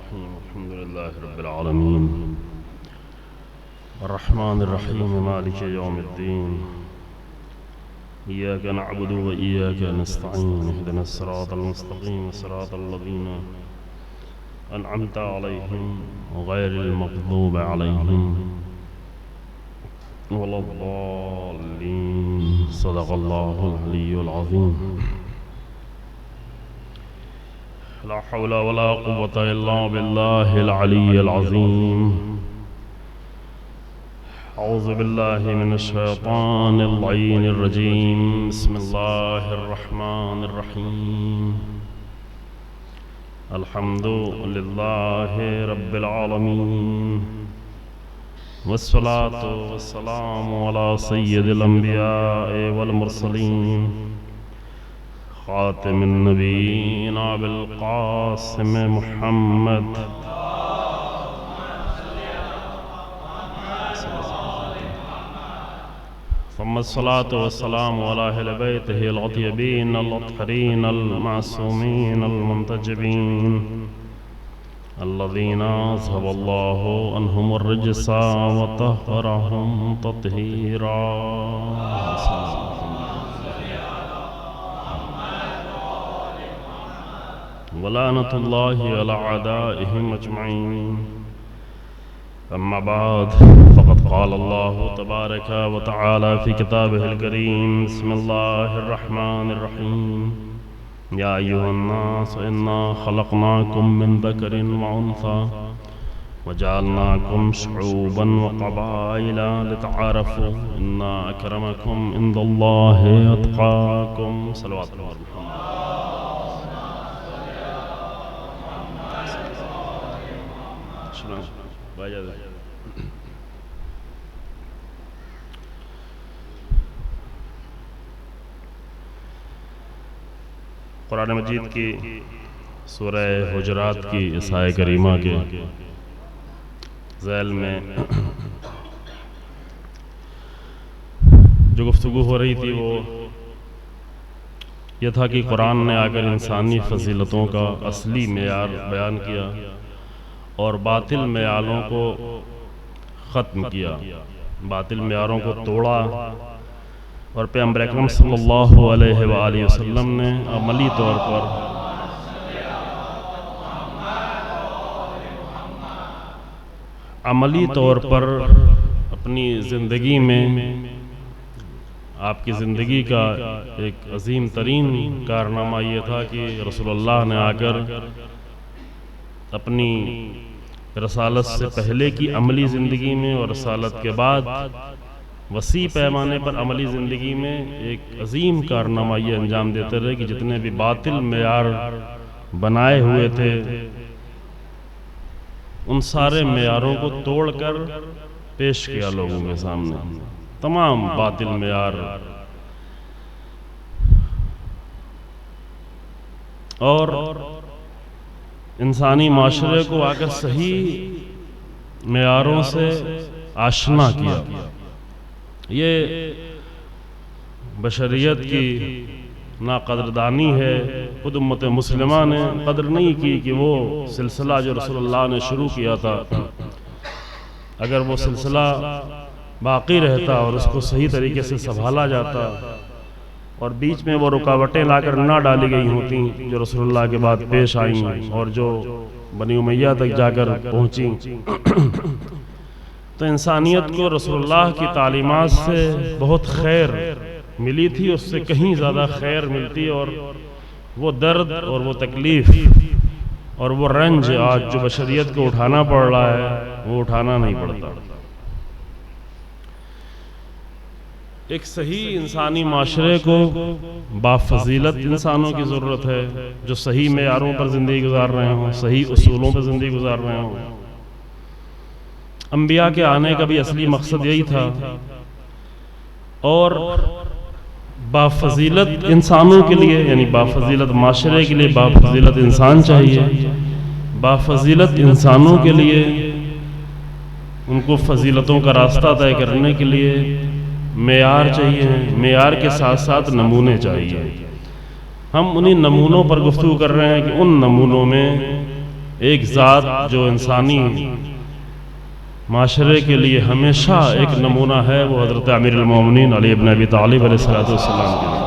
الرحيم الحمد لله رب العالمين الرحمن الرحيم مالك يوم الدين إياك نعبد وإياك نستعين اهدنا الصراط المستقيم صراط الذين أنعمت عليهم غير المغضوب عليهم ولا الضالين صدق الله العلي العظيم لا حول ولا قوة إلا بالله العلي العظيم أعوذ بالله من الشيطان اللعين الرجيم بسم الله الرحمن الرحيم الحمد لله رب العالمين والصلاة والسلام على سيد الأنبياء والمرسلين خاتم النبيين أبي القاسم محمد ثم الصلاة والسلام على أهل بيته الأطيبين الأطهرين المعصومين المنتجبين الذين أذهب الله عنهم الرجس وطهرهم تطهيرا ولعنة الله على أعدائهم أجمعين أما بعد فقد قال الله تبارك وتعالى في كتابه الكريم بسم الله الرحمن الرحيم يا أيها الناس إنا خلقناكم من ذكر وأنثى وجعلناكم شعوبا وقبائل لتعارفوا إن أكرمكم عند الله أتقاكم صلوات الله عليه قرآن مجید کی سورہ حجرات کی اس آیہ کریمہ کے ذیل میں جو گفتگو ہو رہی تھی وہ یہ تھا کہ قرآن نے آ کر انسانی فضیلتوں کا اصلی معیار بیان کیا اور باطل معیاروں کو ختم کیا، باطل معیاروں کو توڑا، اور پیغمبر اکرم صلی اللہ علیہ وآلہ وسلم نے عملی طور پر اپنی زندگی میں آپ کی زندگی کا ایک عظیم ترین کارنامہ یہ تھا کہ رسول اللہ نے آ کر اپنی رسالت سے پہلے کی عملی زندگی میں اور رسالت کے بعد وسیع پیمانے پر عملی زندگی میں ایک عظیم کارنامہ یہ انجام دیتے رہے کہ جتنے بھی باطل معیار بنائے ہوئے تھے ان سارے معیاروں کو توڑ کر پیش کیا لوگوں کے سامنے، تمام باطل معیار اور انسانی معاشرے کو آ کر صحیح معیاروں سے آشنا کیا۔ یہ بشریت کی ناقدردانی ہے، خود امت مسلمہ نے قدر نہیں کی کہ وہ سلسلہ جو رسول اللہ نے شروع کیا تھا اگر وہ سلسلہ باقی رہتا اور اس کو صحیح طریقے سے سنبھالا جاتا اور بیچ میں وہ رکاوٹیں لا کر نہ ڈالی گئی ہوتی جو رسول اللہ کے بعد پیش آئیں اور جو بنی امیہ تک جا کر پہنچیں، تو انسانیت کو رسول اللہ کی تعلیمات سے بہت خیر ملی تھی، اس سے کہیں زیادہ خیر ملتی، اور وہ درد اور وہ تکلیف اور وہ رنج آج جو بشریت کو اٹھانا پڑ رہا ہے وہ اٹھانا نہیں پڑتا۔ ایک صحیح انسانی معاشرے کو بافضیلت انسانوں کی ضرورت ہے جو صحیح معیاروں پر زندگی گزار رہے ہوں، صحیح اصولوں پر زندگی گزار رہے ہوں۔ انبیاء کے آنے کا بھی اصلی مقصد یہی تھا، اور بافضیلت انسانوں کے لیے یعنی بافضیلت معاشرے کے لیے بافضیلت انسان چاہیے، بافضیلت انسانوں کے لیے ان کو فضیلتوں کا راستہ طے کرنے کے لیے معیار چاہیے، معیار کے ساتھ ساتھ نمونے چاہیے۔ ہم انہی نمونوں پر گفتگو کر رہے ہیں کہ ان نمونوں میں ایک ذات جو انسانی معاشرے کے لیے ہمیشہ ایک نمونہ ہے، وہ حضرت امیر المومنین علی ابن ابی طالب علیہ السلام کے لیے۔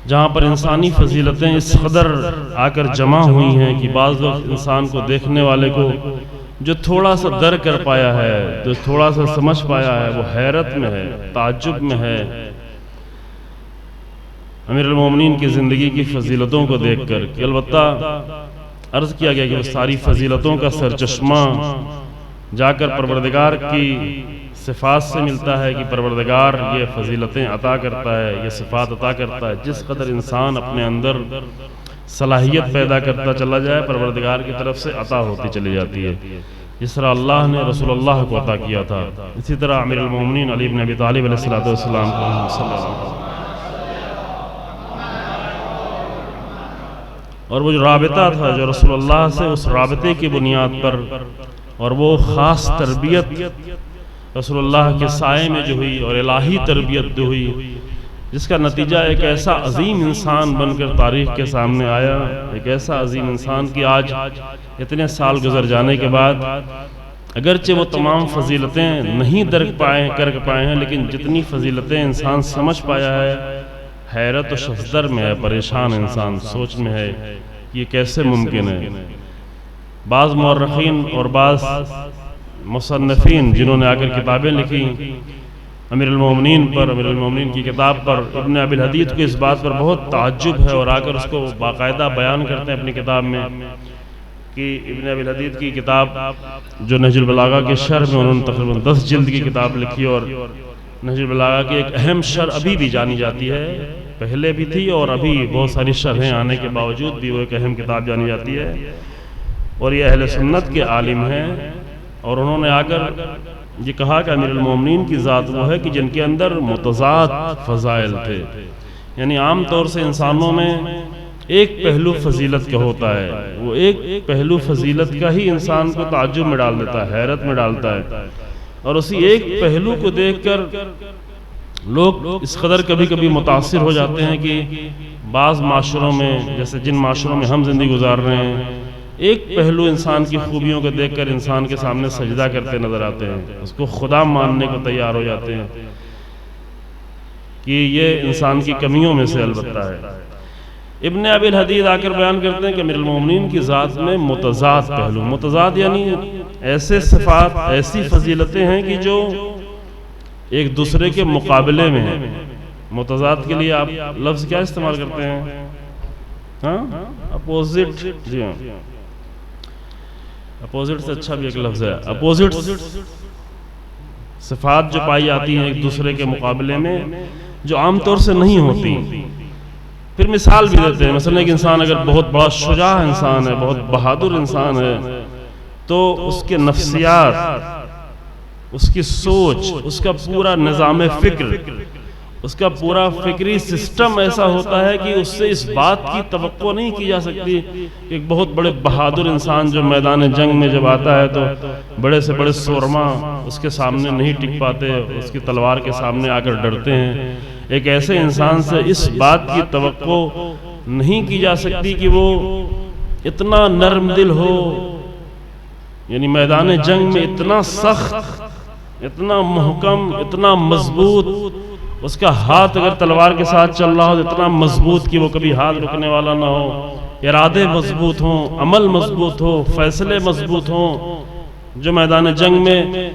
جہاں پر انسانی فضیلتیں اس قدر آ کر جمع ہوئی ہیں کہ بعض وقت انسان کو، دیکھنے والے کو، جو تھوڑا سا در کر پایا ہے، جو تھوڑا سا سمجھ پایا ہے، وہ حیرت میں ہے، تعجب میں ہے امیر المومنین کی زندگی کی فضیلتوں کو دیکھ کر، کہ البتہ عرض کیا گیا کہ وہ ساری فضیلتوں کا سرچشمہ جا کر پروردگار کی صفات سے ملتا ہے، کہ پروردگار یہ فضیلتیں عطا کرتا ہے، یہ صفات عطا کرتا ہے۔ جس قدر انسان اپنے اندر صلاحیت پیدا کرتا چلا جائے، پروردگار کی طرف سے عطا ہوتی چلی جاتی ہے۔ جس طرح اللہ نے رسول اللہ کو عطا کیا تھا، اسی طرح امیر المومنین علی ابن ابی طالب علیہ السلام کو صلی اللہ علیہ وسلم۔ اور وہ جو رابطہ تھا جو رسول اللہ سے، اس رابطے کی بنیاد پر، اور وہ خاص تربیت رسول اللہ کے سائے میں جو ہوئی، اور الہی تربیت جو ہوئی، جس کا نتیجہ ایک ایسا عظیم انسان بن کر تاریخ کے سامنے آیا، ایک ایسا عظیم انسان کی آج اتنے سال گزر جانے کے بعد، اگرچہ وہ تمام فضیلتیں نہیں کر پائے ہیں، لیکن جتنی فضیلتیں انسان سمجھ پایا ہے، حیرت و شفدر میں ہے، پریشان انسان سوچ میں ہے کہ یہ کیسے ممکن ہے۔ بعض مورخین اور بعض مصنفین جنہوں نے آ کر کتابیں لکھی امیر المومنین پر، امیر المومنین کی کتاب پر، ابن ابی الحدید کو اس بات پر بہت تعجب ہے، اور آ کر اس کو باقاعدہ بیان کرتے ہیں اپنی کتاب میں، کہ ابن ابی الحدید کی کتاب جو نہج البلاغہ کے شرح میں، انہوں نے تقریباً 10 جلد کی کتاب لکھی، اور نہج البلاغہ کی ایک اہم شرح ابھی بھی جانی جاتی ہے، پہلے بھی تھی اور ابھی بہت ساری شرحیں آنے کے باوجود بھی وہ ایک اہم کتاب جانی جاتی ہے، اور یہ اہل سنت کے عالم ہیں۔ اور انہوں نے آ کر یہ کہا کہ امیر المومنین کی ذات وہ ہے کہ جن کے اندر متضاد فضائل تھے، یعنی عام طور سے انسانوں میں ایک پہلو فضیلت کا ہوتا ہے، وہ ایک پہلو فضیلت کا ہی انسان کو تعجب میں ڈال دیتا ہے، حیرت میں ڈالتا ہے، اور اسی ایک پہلو کو دیکھ کر لوگ اس قدر کبھی کبھی متاثر ہو جاتے ہیں کہ بعض معاشروں میں، جیسے جن معاشروں میں ہم زندگی گزار رہے ہیں، ایک پہلو انسان کی خوبیوں کو دیکھ کر انسان کے سامنے سجدہ کرتے نظر آتے ہیں، اس کو خدا ماننے کو تیار ہو جاتے ہیں، کہ یہ انسان کی کمیوں میں سے البتہ ہے۔ ابن ابی الحدید آ کر بیان کرتے ہیں کہ امیر المومنین کی ذات میں متضاد پہلو، متضاد یعنی ایسے صفات، ایسی فضیلتیں ہیں کہ جو ایک دوسرے کے مقابلے میں ہیں۔ متضاد کے لیے آپ لفظ کیا استعمال کرتے ہیں؟ ہاں، اپوزٹ، جی ہاں، اپوزٹ سے اچھا بھی ایک لفظ ہے، اپوزٹ صفات جو پائی جاتی ہیں ایک دوسرے کے مقابلے میں، جو عام طور سے نہیں ہوتی۔ پھر مثال بھی دیتے ہیں، مثلا ایک انسان اگر بہت بڑا شجاع انسان ہے، بہت بہادر انسان ہے، تو اس کے نفسیات، اس کی سوچ، اس کا پورا نظام فکر، اس کا پورا فکری سسٹم ایسا ہوتا ہے کہ اس سے اس بات کی توقع نہیں کی جا سکتی کہ ایک بہت بڑے بہادر انسان جو میدان جنگ میں جب آتا ہے تو بڑے سے بڑے سورما اس کے سامنے نہیں ٹک پاتے، اس کی تلوار کے سامنے آ کر ڈرتے ہیں۔ ایک ایسے انسان سے اس بات کی توقع نہیں کی جا سکتی کہ وہ اتنا نرم دل ہو، یعنی میدان جنگ میں اتنا سخت، اتنا محکم، اتنا مضبوط، اس کا ہاتھ اگر تلوار کے ساتھ چل رہا ہو تو اتنا مضبوط کہ وہ کبھی ہاتھ رکنے والا نہ ہو، ارادے مضبوط ہوں، عمل مضبوط ہو، فیصلے مضبوط ہوں، جو میدان جنگ میں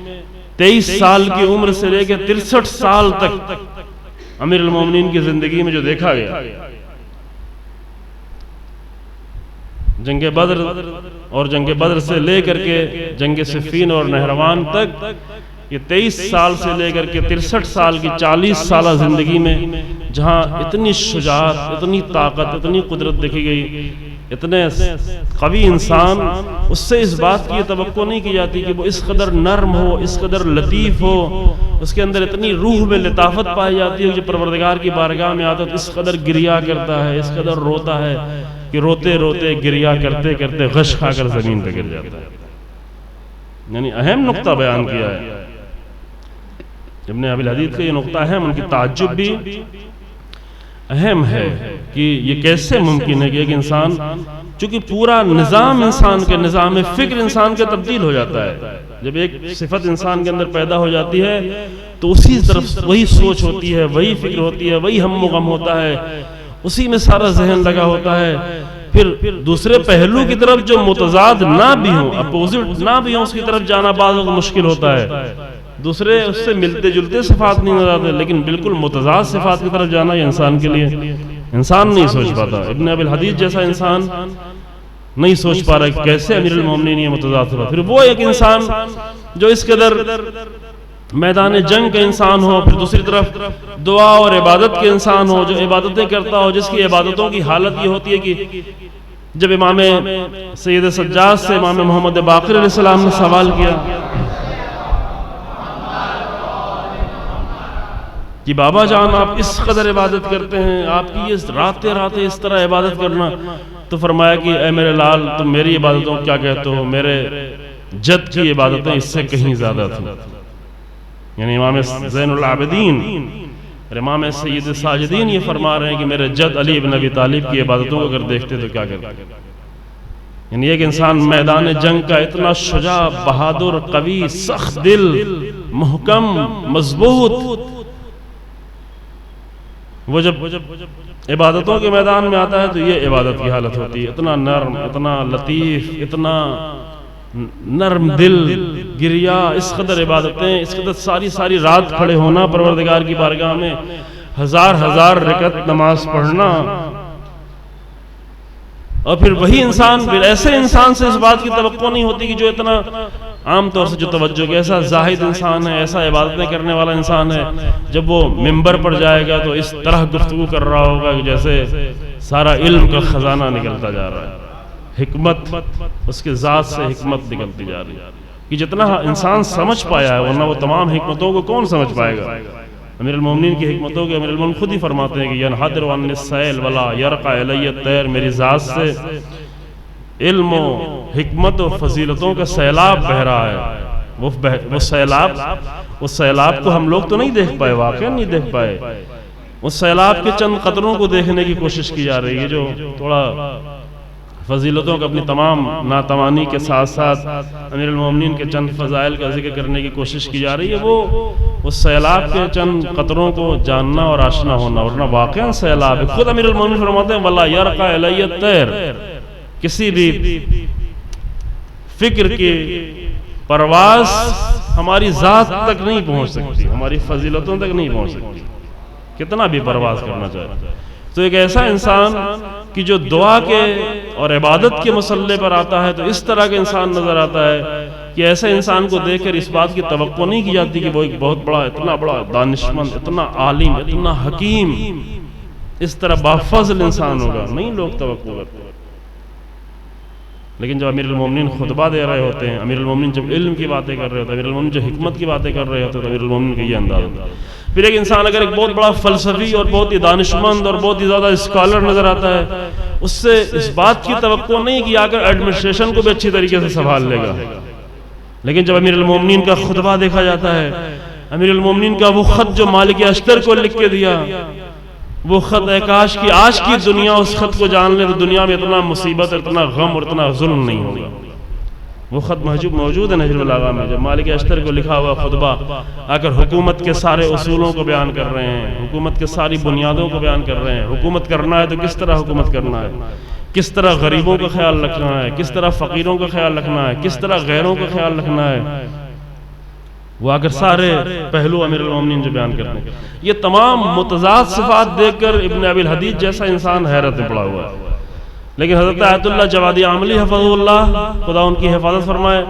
23 سال کی عمر سے لے کے 63 سال تک امیر المومنین کی زندگی میں جو دیکھا گیا، جنگ بدر اور جنگ بدر سے لے کر کے جنگ صفین اور نہروان تک، یہ 23 سال سے لے کر کے 63 سال کی 40 سالہ زندگی میں جہاں اتنی شجاعت، اتنی طاقت، اتنی قدرت دیکھی گئی، اتنے قوی انسان، اس سے اس بات کی توقع نہیں کی جاتی کہ وہ اس قدر نرم ہو، اس قدر لطیف ہو، اس کے اندر اتنی روح میں لطافت پائی جاتی ہے کہ پروردگار کی بارگاہ میں آتا ہے تو اس قدر گریا کرتا ہے، اس قدر روتا ہے کہ روتے روتے گریا کرتے کرتے غش کھا کر زمین پہ گر جاتا ہے۔ یعنی اہم نقطہ بیان کیا ہے ابن ابی الحدید کا، یہ نقطہ اہم، ان کی تعجب بھی اہم ہے کہ یہ کیسے ممکن ہے کہ ایک انسان، چونکہ پورا نظام انسان کے، نظام فکر انسان کے تبدیل ہو جاتا ہے جب ایک صفت انسان کے اندر پیدا ہو جاتی ہے تو اسی طرف وہی سوچ ہوتی ہے، وہی فکر ہوتی ہے، وہی ہم و غم ہوتا ہے، اسی میں سارا ذہن لگا ہوتا ہے. پھر دوسرے پہلو کی طرف جو متضاد نہ بھی ہوں، اپوزٹ نہ بھی ہوں، اس کی طرف جانا بعض وقت مشکل ہوتا ہے. دوسرے اس سے ملتے جلتے صفات نہیں نظر آتے، لیکن بالکل متضاد صفات کی طرف جانا یہ انسان کے لیے انسان نہیں سوچ پاتا. ابن ابی الحدیث جیسا انسان نہیں سوچ پا رہا کہ کیسے امیر المومنین یہ متضاد صفات. پھر وہ ایک انسان جو اس قدر میدان جنگ کا انسان ہو، پھر دوسری طرف دعا اور عبادت کے انسان ہو، جو عبادتیں کرتا ہو، جس کی عبادتوں کی حالت یہ ہوتی ہے کہ جب امام سید سجاد سے امام محمد باقر علیہ السلام نے سوال کیا کہ بابا جان آپ اس قدر عبادت کرتے ہیں، آپ کی یہ راتیں اس طرح عبادت کرنا، تو فرمایا کہ اے میرے لال تم میری عبادتوں کیا کہتے ہو، میرے جد کی عبادتیں اس سے کہیں زیادہ تھیں. یعنی امام زین العابدین اور امام سید ساجدین یہ فرما رہے ہیں کہ میرے جد علی بن ابی طالب کی عبادتوں کو اگر دیکھتے تو کیا کرتے. یعنی ایک انسان میدان جنگ کا اتنا شجاع، بہادر، قوی، سخت دل، محکم، مضبوط، وہ جب عبادتوں کے میدان میں آتا ہے تو یہ عبادت کی حالت ہوتی ہے. اتنا نرم، اتنا لطیف، اتنا نرم دل، گریا، اس قدر عبادتیں، اس قدر ساری رات کھڑے ہونا پروردگار کی بارگاہ میں، ہزار رکعت نماز پڑھنا. اور پھر وہی انسان، پھر ایسے انسان سے اس بات کی توقع نہیں ہوتی کہ جو اتنا عام طور سے جو توجہ کہ ایسا زاہد انسان ہے، ایسا عبادتیں کرنے والا انسان ہے، جب وہ ممبر پر جائے گا تو اس طرح گفتگو کر رہا ہوگا کہ جیسے سارا علم کا خزانہ نکلتا جا رہا ہے، حکمت اس کے ذات سے حکمت نکلتی جا رہی ہے کہ جتنا انسان سمجھ پایا ہے، ورنہ وہ تمام حکمتوں کو کون سمجھ پائے گا. امیر المومنین کی حکمتوں کے امیر المومنین خود ہی فرماتے ہیں کہ ینحدر عن السیل ولا یرقى الی الطیر، میری ذات سے علم و حکمت و فضیلتوں کا سیلاب بہہ رہا ہے. وہ سیلاب کو ہم لوگ تو نہیں دیکھ پائے، واقعا نہیں دیکھ پائے. اس سیلاب کے چند قطروں کو دیکھنے کی کوشش کی جا رہی ہے، جو تھوڑا فضیلتوں کا اپنی تمام ناتوانی کے ساتھ ساتھ امیر المومنین کے چند فضائل کا ذکر کرنے کی کوشش کی جا رہی ہے. وہ اس سیلاب کے چند قطروں کو جاننا اور آشنا ہونا، ورنہ واقعا سیلاب ہے. خود امیر المومنین فرماتے ہیں وَلَا يَرْقَى إِلَيَّ الطَّيْرُ، کسی بھی فکر کی پرواز ہماری ذات تک نہیں پہنچ سکتی، ہماری فضیلتوں تک نہیں پہنچ سکتی، کتنا بھی پرواز کرنا چاہے. تو ایک ایسا انسان کہ جو دعا کے اور عبادت کے مسئلے پر آتا ہے تو اس طرح کا انسان نظر آتا ہے کہ ایسے انسان کو دیکھ کر اس بات کی توقع نہیں کی جاتی کہ وہ ایک بہت بڑا، اتنا بڑا دانشمند، اتنا عالم، اتنا حکیم، اس طرح بافضل انسان ہوگا، نہیں لوگ توقع کرتے. لیکن جب امیر المومنین خطبہ دے رہے ہوتے ہیں، امیر المومنین جب علم کی باتیں کر رہے ہوتے ہیں، امیر المومنین جو حکمت کی باتیں کر رہے ہوتے ہیں، تو امیر المومنین کا یہ انداز ہوتا ہے. پھر ایک انسان اگر ایک بہت بڑا فلسفی اور بہت ہی دانشمند اور بہت ہی زیادہ اسکالر نظر آتا ہے، اس سے اس بات کی توقع نہیں کہ آ کر ایڈمنسٹریشن کو بھی اچھی طریقے سے سنبھال لے گا. لیکن جب امیر المومنین کا خطبہ دیکھا جاتا ہے، امیر المومنین کا وہ خط جو مالک اشتر کو لکھ کے دیا، وہ خط اے کاش کی آج کی دنیا اس خط کو جان لے تو دنیا میں اتنا مصیبت، اتنا غم اور اتنا ظلم نہیں ہوگا. وہ خط موجود ہے نہج البلاغہ میں، جب مالک اشتر کو لکھا ہوا خطبہ آ کر حکومت کے سارے اصولوں کو بیان کر رہے ہیں، حکومت کے ساری بنیادوں کو بیان کر رہے ہیں. حکومت کرنا ہے تو کس طرح حکومت کرنا ہے، کس طرح غریبوں کا خیال رکھنا ہے، کس طرح فقیروں کا خیال رکھنا ہے، کس طرح غیروں کا خیال رکھنا ہے. وہ اگر سارے پہلو امیر المومنین جو بیان کرتے ہیں، یہ تمام متضاد صفات دیکھ کر ابن ابی الحدیث جیسا انسان حیرت میں پڑا ہوا ہے. لیکن حضرت آیت اللہ جوادی عاملی حفظہ اللہ، خدا ان کی حفاظت فرمائے،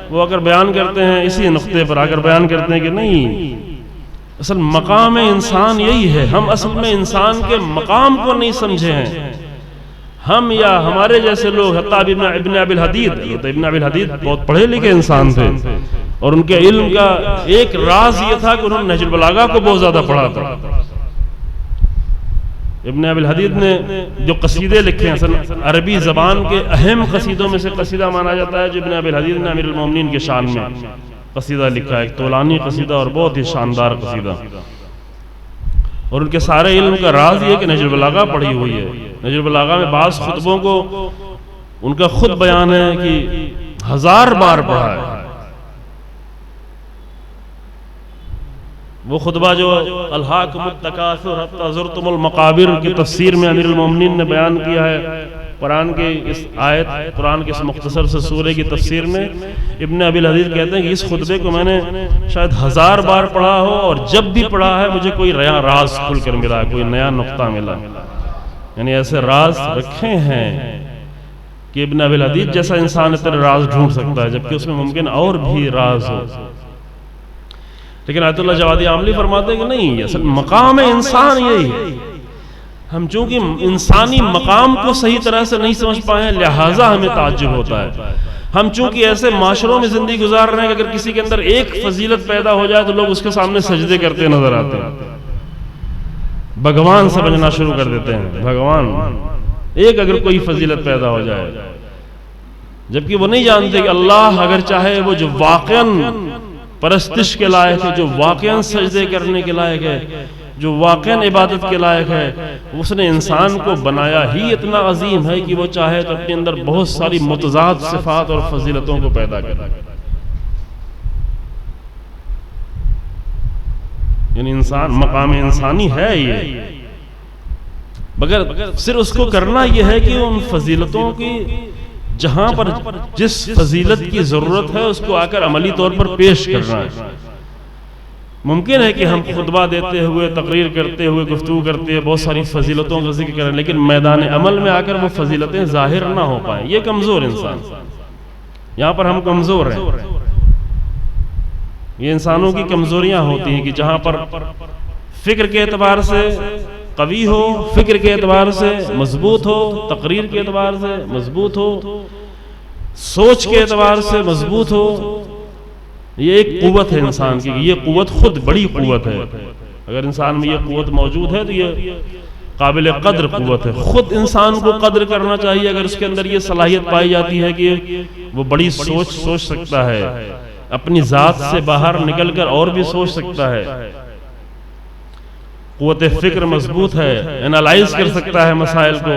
وہ اگر بیان کرتے ہیں اسی نقطے پر آ کر بیان کرتے ہیں کہ نہیں، اصل مقام انسان یہی ہے. ہم اصل میں انسان کے مقام کو نہیں سمجھے ہیں. ہم یا ہمارے جیسے لوگ، حتیٰ ابن ابی الحدیث بہت پڑھے لکھے انسان تھے، اور ان کے علم کا ایک راز یہ تھا کہ انہوں نے نہج البلاغہ کو بہت زیادہ پڑھا تھا. ابن ابی الحدیث نے جو قصیدے لکھے ہیں، عربی زبان کے اہم قصیدوں میں سے قصیدہ مانا جاتا ہے جو ابن ابی الحدیث نے امیر المومنین کے شان میں قصیدہ لکھا ہے. ایک طولانی قصیدہ اور بہت ہی شاندار قصیدہ. اور ان کے سارے علم کا راز یہ کہ نہج البلاغہ پڑھی ہوئی ہے. نہج البلاغہ میں بعض خطبوں کو ان کا خود بیان ہے کہ 1000 بار پڑھا ہے. وہ خطبہ جو الہاکم التکاثر حتی زرتم المقابر کی تفسیر میں امیر المومنین نے بیان کیا ہے، قرآن کے اس آیت، قرآن کے اس مختصر سے سورہ کی تفسیر میں ابن ابی الحدیث کہتے ہیں کہ اس خطبے کو میں نے شاید 1000 بار پڑھا ہو، اور جب بھی پڑھا ہے مجھے کوئی نیا راز کھل کر ملا، کوئی نیا نقطہ ملا. یعنی ایسے راز رکھے ہیں کہ ابن ابی الحدیث جیسا انسان اتنے راز ڈھونڈ سکتا ہے، جبکہ اس میں ممکن اور بھی راز ہو. لیکن آیت اللہ جوادی عاملی فرماتے ہیں کہ نہیں، اصل مقام انسان یہی ہے. ہم چونکہ انسانی مقام کو صحیح طرح سے نہیں سمجھ پائے ہیں، لہٰذا ہمیں تعجب ہوتا ہے. ہم چونکہ ایسے معاشروں میں زندگی گزار رہے ہیں کہ اگر کسی کے اندر ایک فضیلت پیدا ہو جائے تو لوگ اس کے سامنے سجدے کرتے نظر آتے ہیں، بھگوان سمجھنا شروع کر دیتے ہیں. بھگوان ایک اگر کوئی فضیلت پیدا ہو جائے، جبکہ وہ نہیں جانتے کہ اللہ اگر چاہے وہ جو واقعاً پرستش کے لائق ہے، جو واقعاً سجدے کرنے کے لائق ہے، جو واقعاً عبادت کے لائق ہے، اس نے انسان کو بنایا ہی اتنا عظیم ہے کہ وہ چاہے تو اپنے اندر بہت ساری متضاد صفات اور فضیلتوں کو پیدا کرے. یعنی انسان مقام انسانی ہے یہ، مگر صرف اس کو کرنا یہ ہے کہ ان فضیلتوں کی جہاں پر جس فضیلت کی ضرورت ہے اس کو آ کر عملی طور پر پیش کرنا ہے. ممکن ہے کہ ہم خطبہ دیتے ہوئے، تقریر کرتے ہوئے، گفتگو کرتے ہوئے بہت ساری فضیلتوں کا ذکر کریں، لیکن میدان عمل میں آ کر وہ فضیلتیں ظاہر نہ ہو پائیں. یہ کمزور انسان، یہاں پر ہم کمزور ہیں. یہ انسانوں کی کمزوریاں ہوتی ہیں کہ جہاں پر فکر کے اعتبار سے قوی ہو، فکر کے اعتبار سے مضبوط ہو، تقریر کے اعتبار سے مضبوط ہو، سوچ کے اعتبار سے مضبوط ہو. یہ ایک قوت ہے انسان کی، یہ قوت خود بڑی قوت ہے. اگر انسان میں یہ قوت موجود ہے تو یہ قابل قدر قوت ہے. خود انسان کو قدر کرنا چاہیے اگر اس کے اندر یہ صلاحیت پائی جاتی ہے کہ وہ بڑی سوچ سکتا ہے، اپنی ذات سے باہر نکل کر اور بھی سوچ سکتا ہے، قوت فکر مضبوط ہے، انالائز کر سکتا ہے مسائل کو،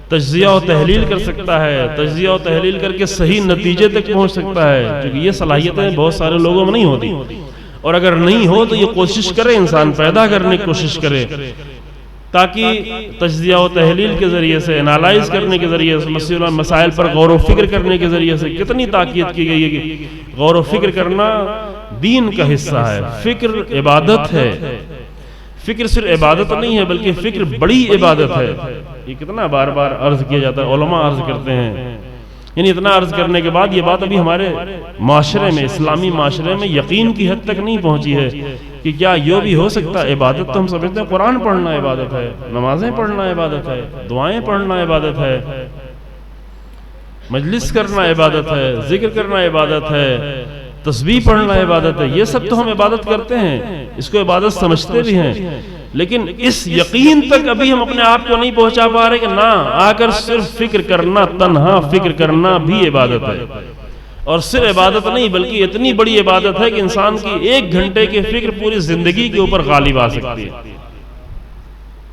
تجزیہ و تحلیل کر سکتا ہے، تجزیہ و تحلیل کر کے صحیح نتیجے تک پہنچ سکتا ہے. کیونکہ یہ صلاحیتیں بہت سارے لوگوں میں نہیں ہوتی، اور اگر نہیں ہو تو یہ کوشش کرے، انسان پیدا کرنے کی کوشش کرے، تاکہ تجزیہ و تحلیل کے ذریعے سے، انالائز کرنے کے ذریعے سے، مسائل پر غور و فکر کرنے کے ذریعے سے. کتنی تاکید کی گئی ہے کہ غور و فکر کرنا دین کا حصہ ہے، فکر عبادت ہے. فکر صرف عبادت نہیں ہے بلکہ فکر بڑی عبادت ہے. یہ کتنا بار بار عرض کیا جاتا ہے، علماء عرض کرتے ہیں. یعنی اتنا عرض کرنے کے بعد یہ بات ابھی ہمارے معاشرے میں، اسلامی معاشرے میں یقین کی حد تک نہیں پہنچی ہے کہ کیا یہ بھی ہو سکتا ہے. عبادت تو ہم سمجھتے ہیں قرآن پڑھنا عبادت ہے، نمازیں پڑھنا عبادت ہے، دعائیں پڑھنا عبادت ہے، مجلس کرنا عبادت ہے، ذکر کرنا عبادت ہے، تسبیح پڑھنا عبادت ہے. یہ سب تو ہم عبادت کرتے ہیں، اس کو عبادت سمجھتے بھی ہیں، لیکن اس یقین تک ابھی ہم اپنے آپ کو نہیں پہنچا پا رہے کہ نہ آ کر صرف فکر کرنا، تنہا فکر کرنا بھی عبادت ہے. اور صرف عبادت نہیں بلکہ اتنی بڑی عبادت ہے کہ انسان کی 1 گھنٹے کی فکر پوری زندگی کے اوپر غالب آ سکتی ہے.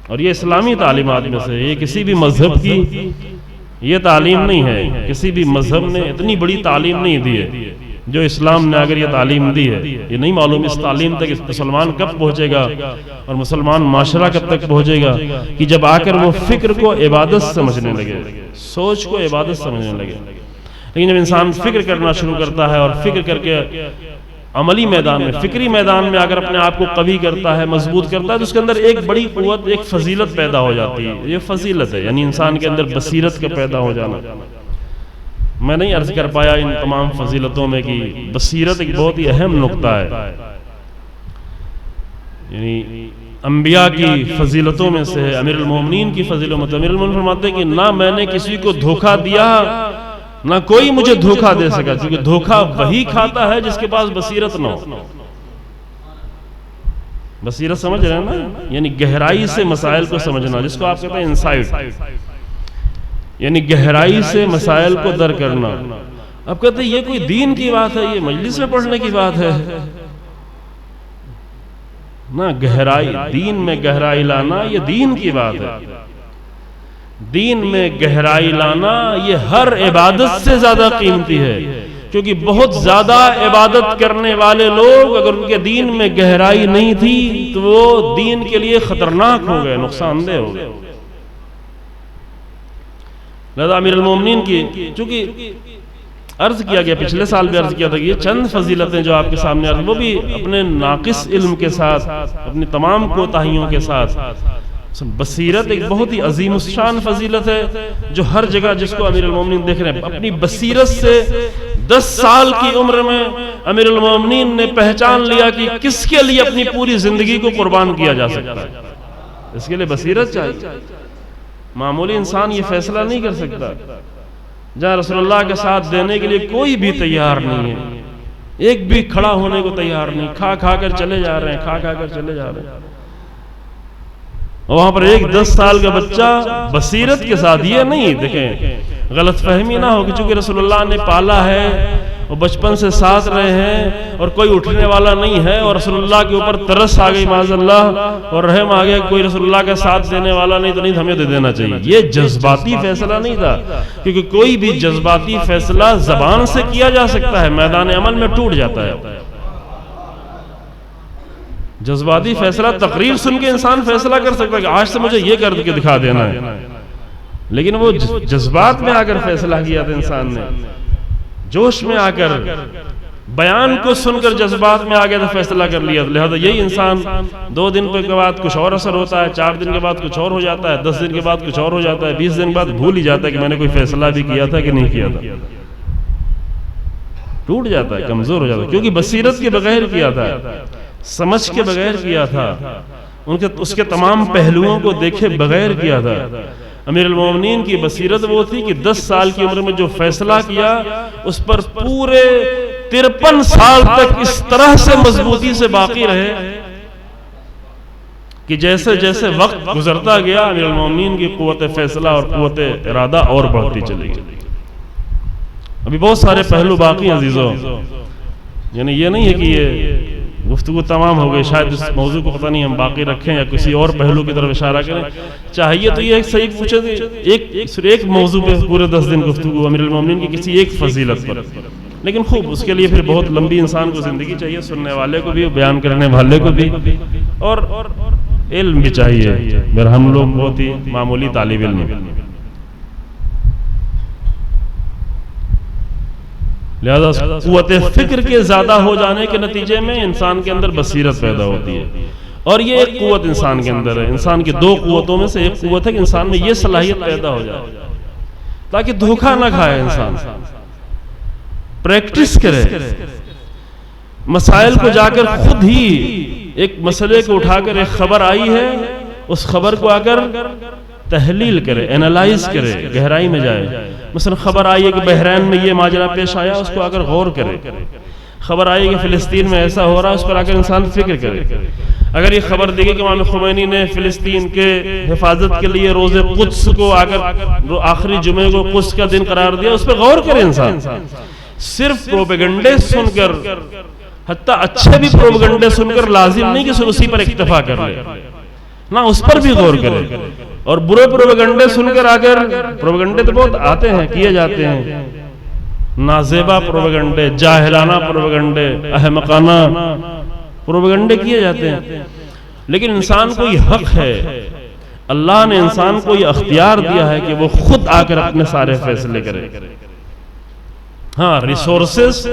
اور یہ اسلامی تعلیمات میں سے، یہ کسی بھی مذہب کی یہ تعلیم نہیں ہے. کسی بھی مذہب نے اتنی بڑی تعلیم نہیں دی ہے جو اسلام نے اگر یہ تعلیم دی ہے. یہ نہیں معلوم اس تعلیم تک مسلمان کب پہنچے گا اور مسلمان معاشرہ کب تک پہنچے گا کہ جب آ کر وہ فکر کو عبادت سمجھنے لگے، سوچ کو عبادت سمجھنے لگے. لیکن جب انسان فکر کرنا شروع کرتا ہے اور فکر کر کے عملی میدان میں، فکری میدان میں اگر اپنے آپ کو قوی کرتا ہے، مضبوط کرتا ہے، تو اس کے اندر ایک بڑی قوت، ایک فضیلت پیدا ہو جاتی ہے. یہ فضیلت ہے، یعنی انسان کے اندر بصیرت کا پیدا ہو جانا. میں نہیں عرض کر پایا ان تمام فضیلتوں میں کہ بصیرت ایک بہت ہی اہم نقطہ ہے. یعنی انبیاء کی فضیلتوں میں سے ہے، امیر المومنین کی فضیلت. امیر المومنین فرماتے ہیں کہ نہ میں نے کسی کو دھوکہ دیا، نہ کوئی مجھے دھوکہ دے سکا، کیونکہ دھوکہ وہی کھاتا ہے جس کے پاس بصیرت نہ ہو. بصیرت سمجھ رہے ہیں نا، یعنی گہرائی سے مسائل کو سمجھنا، جس کو آپ کہتے ہیں انسائٹ، یعنی گہرائی سے مسائل کو در کرنا. اب کہتے ہیں یہ کوئی دین کی بات ہے، یہ مجلس میں پڑھنے کی بات ہے. نا گہرائی، دین میں گہرائی لانا یہ دین کی بات ہے. دین میں گہرائی لانا یہ ہر عبادت سے زیادہ قیمتی ہے، کیونکہ بہت زیادہ عبادت کرنے والے لوگ اگر ان کے دین میں گہرائی نہیں تھی تو وہ دین کے لیے خطرناک ہو گئے، نقصان دہ ہو گئے. لہذا امیر المومنین کی چونکہ عرض کیا گیا، پچھلے سال بھی عرض کیا تھا کہ یہ چند فضیلتیں جو آپ کے سامنے آ رہی ہیں وہ بھی اپنے ناقص علم کے ساتھ، اپنی تمام کوتاہیوں کے ساتھ. بصیرت ایک بہت ہی عظیم الشان فضیلت ہے جو ہر جگہ جس کو امیر المومنین دیکھ رہے ہیں. اپنی بصیرت سے 10 سال کی عمر میں امیر المومنین نے پہچان لیا کہ کس کے لیے اپنی پوری زندگی کو قربان کیا جا سکتا ہے. اس کے لیے بصیرت چاہیے. معمولی انسان یہ فیصلہ نہیں کر سکتا. جہاں رسول اللہ کے ساتھ دینے کے لیے کوئی بھی تیار نہیں ہے، ایک بھی کھڑا ہونے کو تیار نہیں، کھا کھا کر چلے جا رہے ہیں، کھا کھا کر چلے جا رہے ہیں. وہاں پر ایک 10 سال کا بچہ بصیرت کے ساتھ، یہ نہیں دیکھیں غلط فہمی نہ ہو کہ چونکہ رسول اللہ نے پالا ہے اور بچپن سے ساتھ رہے ہیں اور کوئی اٹھنے والا نہیں ہے اور رسول اللہ کے اوپر ترس آ گئی معاذ اللہ اور رحم آ گیا، کوئی رسول اللہ کا ساتھ دینے والا نہیں تو نہیں ہمیں دے دینا چاہیے. یہ جذباتی فیصلہ نہیں تھا، کیونکہ کوئی بھی جذباتی فیصلہ زبان سے کیا جا سکتا ہے، میدان عمل میں ٹوٹ جاتا ہے. جذباتی فیصلہ تقریر سن کے انسان فیصلہ کر سکتا ہے کہ آج سے مجھے یہ کر کے دکھا دینا ہے، لیکن وہ جذبات میں آ کر فیصلہ کیا تھا انسان نے، جوش میں آ کر بیان کو سن کر جذبات میں آ گیا تو فیصلہ کر لیا. لہذا یہی انسان 2 دن کے بعد کچھ اور اثر ہوتا ہے، 4 دن کے بعد کچھ اور ہو جاتا ہے، 10 دن کے بعد کچھ اور ہو جاتا ہے، 20 دن کے بعد بھول ہی جاتا ہے کہ میں نے کوئی فیصلہ بھی کیا تھا کہ نہیں کیا تھا. ٹوٹ جاتا ہے، کمزور ہو جاتا ہے، کیونکہ بصیرت کے بغیر کیا تھا، سمجھ کے بغیر کیا تھا، اس کے تمام پہلوؤں کو دیکھے بغیر کیا تھا. امیر المومنین کی بصیرت وہ تھی کہ 10 سال کی عمر میں جو فیصلہ کیا اس پر پورے 53 سال تک اس طرح سے مضبوطی سے باقی رہے کہ جیسے جیسے وقت گزرتا گیا امیر المومنین کی قوت فیصلہ اور قوت ارادہ اور بڑھتی چلی گئی. ابھی بہت سارے پہلو باقی ہیں عزیزوں، یعنی یہ نہیں ہے کہ یہ گفتگو تمام ہو گئی، شاید اس موضوع کو پتہ نہیں ہم باقی رکھیں یا کسی اور پہلو کی طرف اشارہ کریں. چاہیے تو یہ ایک صحیح پوچھے تھے ایک موضوع پہ پورے 10 دن گفتگو امیر المومنین کی کسی ایک فضیلت پر، لیکن خوب اس کے لیے پھر بہت لمبی انسان کو زندگی چاہیے، سننے والے کو بھی، بیان کرنے والے کو بھی، اور علم بھی چاہیے. پھر ہم لوگ بہت ہی معمولی طالب علم ہیں. لہذا قوت فکر کے زیادہ ہو جانے کے نتیجے میں انسان کے اندر بصیرت پیدا ہوتی ہے، اور یہ ایک قوت انسان کے اندر ہے. انسان کی 2 قوتوں میں سے ایک قوت ہے کہ انسان میں یہ صلاحیت پیدا ہو جائے تاکہ دھوکہ نہ کھائے، انسان پریکٹس کرے، مسائل کو جا کر خود ہی ایک مسئلے کو اٹھا کر، ایک خبر آئی ہے اس خبر کو آ کر تحلیل کرے، اینالائز کرے، گہرائی میں جائے. مثلا خبر آئی ہے کہ بحرین میں یہ ماجرا پیش آیا، اس کو آ کر غور کرے. خبر آئی کہ فلسطین میں ایسا ہو رہا ہے، اس پر آ کر انسان فکر کرے. اگر یہ خبر دی گئی کہ امام خمینی نے فلسطین کے حفاظت کے لیے روز قدس کو آ کر آخری جمعے کو قدس کا دن قرار دیا، اس پر غور کرے انسان. صرف پروپیگنڈے سن کر، حتیٰ اچھے بھی پروپیگنڈے سن کر لازم نہیں کہ اسی پر اکتفا کر لے، نہ اس پر بھی غور کرے. اور برے پروپیگنڈے سن کر آ کر، پروپیگنڈے تو بہت آتے ہیں، کیے جاتے ہیں، نازیبا پروپیگنڈے، جاہلانہ پروپیگنڈے، احمقانہ پروپیگنڈے کیے جاتے ہیں. لیکن انسان کو یہ حق ہے، اللہ نے انسان کو یہ اختیار دیا ہے کہ وہ خود آ کر اپنے سارے فیصلے کرے. ہاں، ریسورسز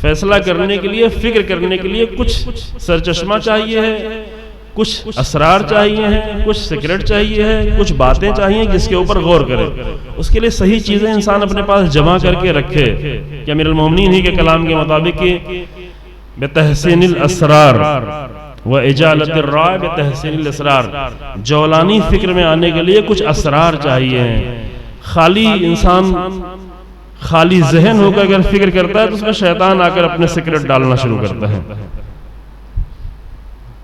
فیصلہ کرنے کے لیے، فکر کرنے کے لیے کچھ سرچشمہ چاہیے ہے، کچھ اسرار چاہیے ہیں، کچھ سیکرٹ چاہیے ہے، کچھ باتیں چاہیے جس کے اوپر غور کرے. اس کے لیے صحیح چیزیں انسان اپنے پاس جمع کر کے رکھے کہ امیر المومنین ہی کے کلام کے مطابق بتحسین الاسرار واجالۃ الرائے بتحسین الاسرار، جولانی فکر میں آنے کے لیے کچھ اسرار چاہیے ہیں. خالی انسان خالی ذہن ہو کر اگر فکر کرتا ہے تو اس میں شیطان آ کر اپنے سیکرٹ ڈالنا شروع کرتا ہے.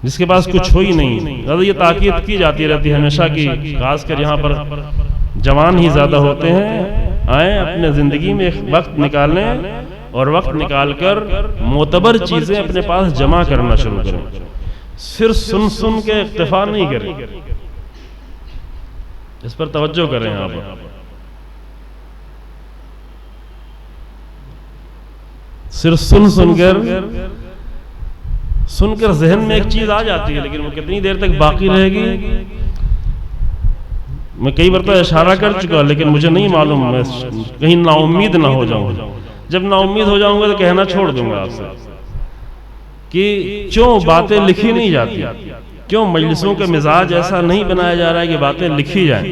جس کے پاس کچھ ہو ہی نہیں، یہ تاکید کی جاتی رہتی ہے ہمیشہ کی، خاص کر یہاں پر جوان ہی زیادہ ہوتے ہیں، آئیں اپنے زندگی میں ایک وقت نکالیں اور وقت نکال کر معتبر چیزیں اپنے پاس جمع کرنا شروع کریں. صرف سن سن کے اکتفا نہیں کریں، اس پر توجہ کریں آپ۔ صرف سن کر ذہن میں ایک چیز آ جاتی ہے، لیکن وہ کتنی دیر تک باقی رہے گی میں کئی بار تو اشارہ کر چکا، لیکن مجھے نہیں معلوم، میں کہیں نا امید نہ ہو جاؤں۔ جب نا امید ہو جاؤں گا تو کہنا چھوڑ دوں گا آپ سے کہ کیوں باتیں لکھی نہیں جاتی، کیوں مجلسوں کا مزاج ایسا نہیں بنایا جا رہا ہے کہ باتیں لکھی جائیں،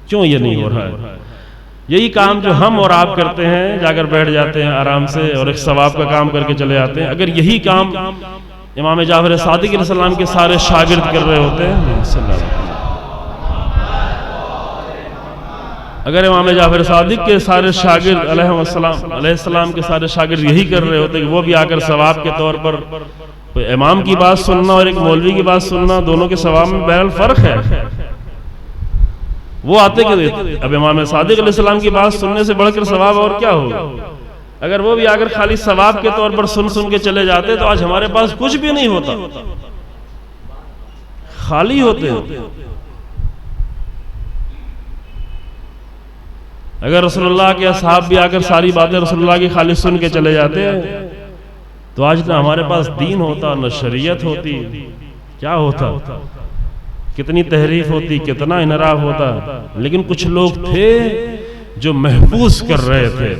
کیوں یہ نہیں ہو رہا ہے؟ یہی کام جو ہم اور آپ کرتے ہیں، جا کر بیٹھ جاتے ہیں آرام سے اور ایک ثواب کا کام کر کے چلے آتے ہیں، اگر یہی کام امام جعفر صادق علیہ السلام کے سارے شاگرد کر رہے ہوتے ہیں، اگر امام جعفر صادق کے سارے شاگرد علیہ السلام کے سارے شاگرد یہی کر رہے ہوتے کہ وہ بھی آ کر ثواب کے طور پر امام کی بات سننا اور ایک مولوی کی بات سننا، دونوں کے ثواب میں بہرحال فرق ہے، وہ آتے کہ اب امام صادق علیہ السلام کی بات سننے سے بڑھ کر ثواب اور کیا ہوگا؟ اگر وہ بھی آ کر خالی ثواب کے طور پر سن کے چلے جاتے تو آج ہمارے پاس کچھ بھی نہیں ہوتا، خالی ہوتے ہیں۔ اگر رسول اللہ کے اصحاب بھی آ کر ساری باتیں رسول اللہ کی خالی سن کے چلے جاتے تو آج نہ ہمارے پاس دین ہوتا، نہ شریعت ہوتی، کیا ہوتا؟ کتنی تحریف ہوتی، کتنا انحراف ہوتا۔ لیکن کچھ لوگ تھے جو محفوظ کر رہے تھے،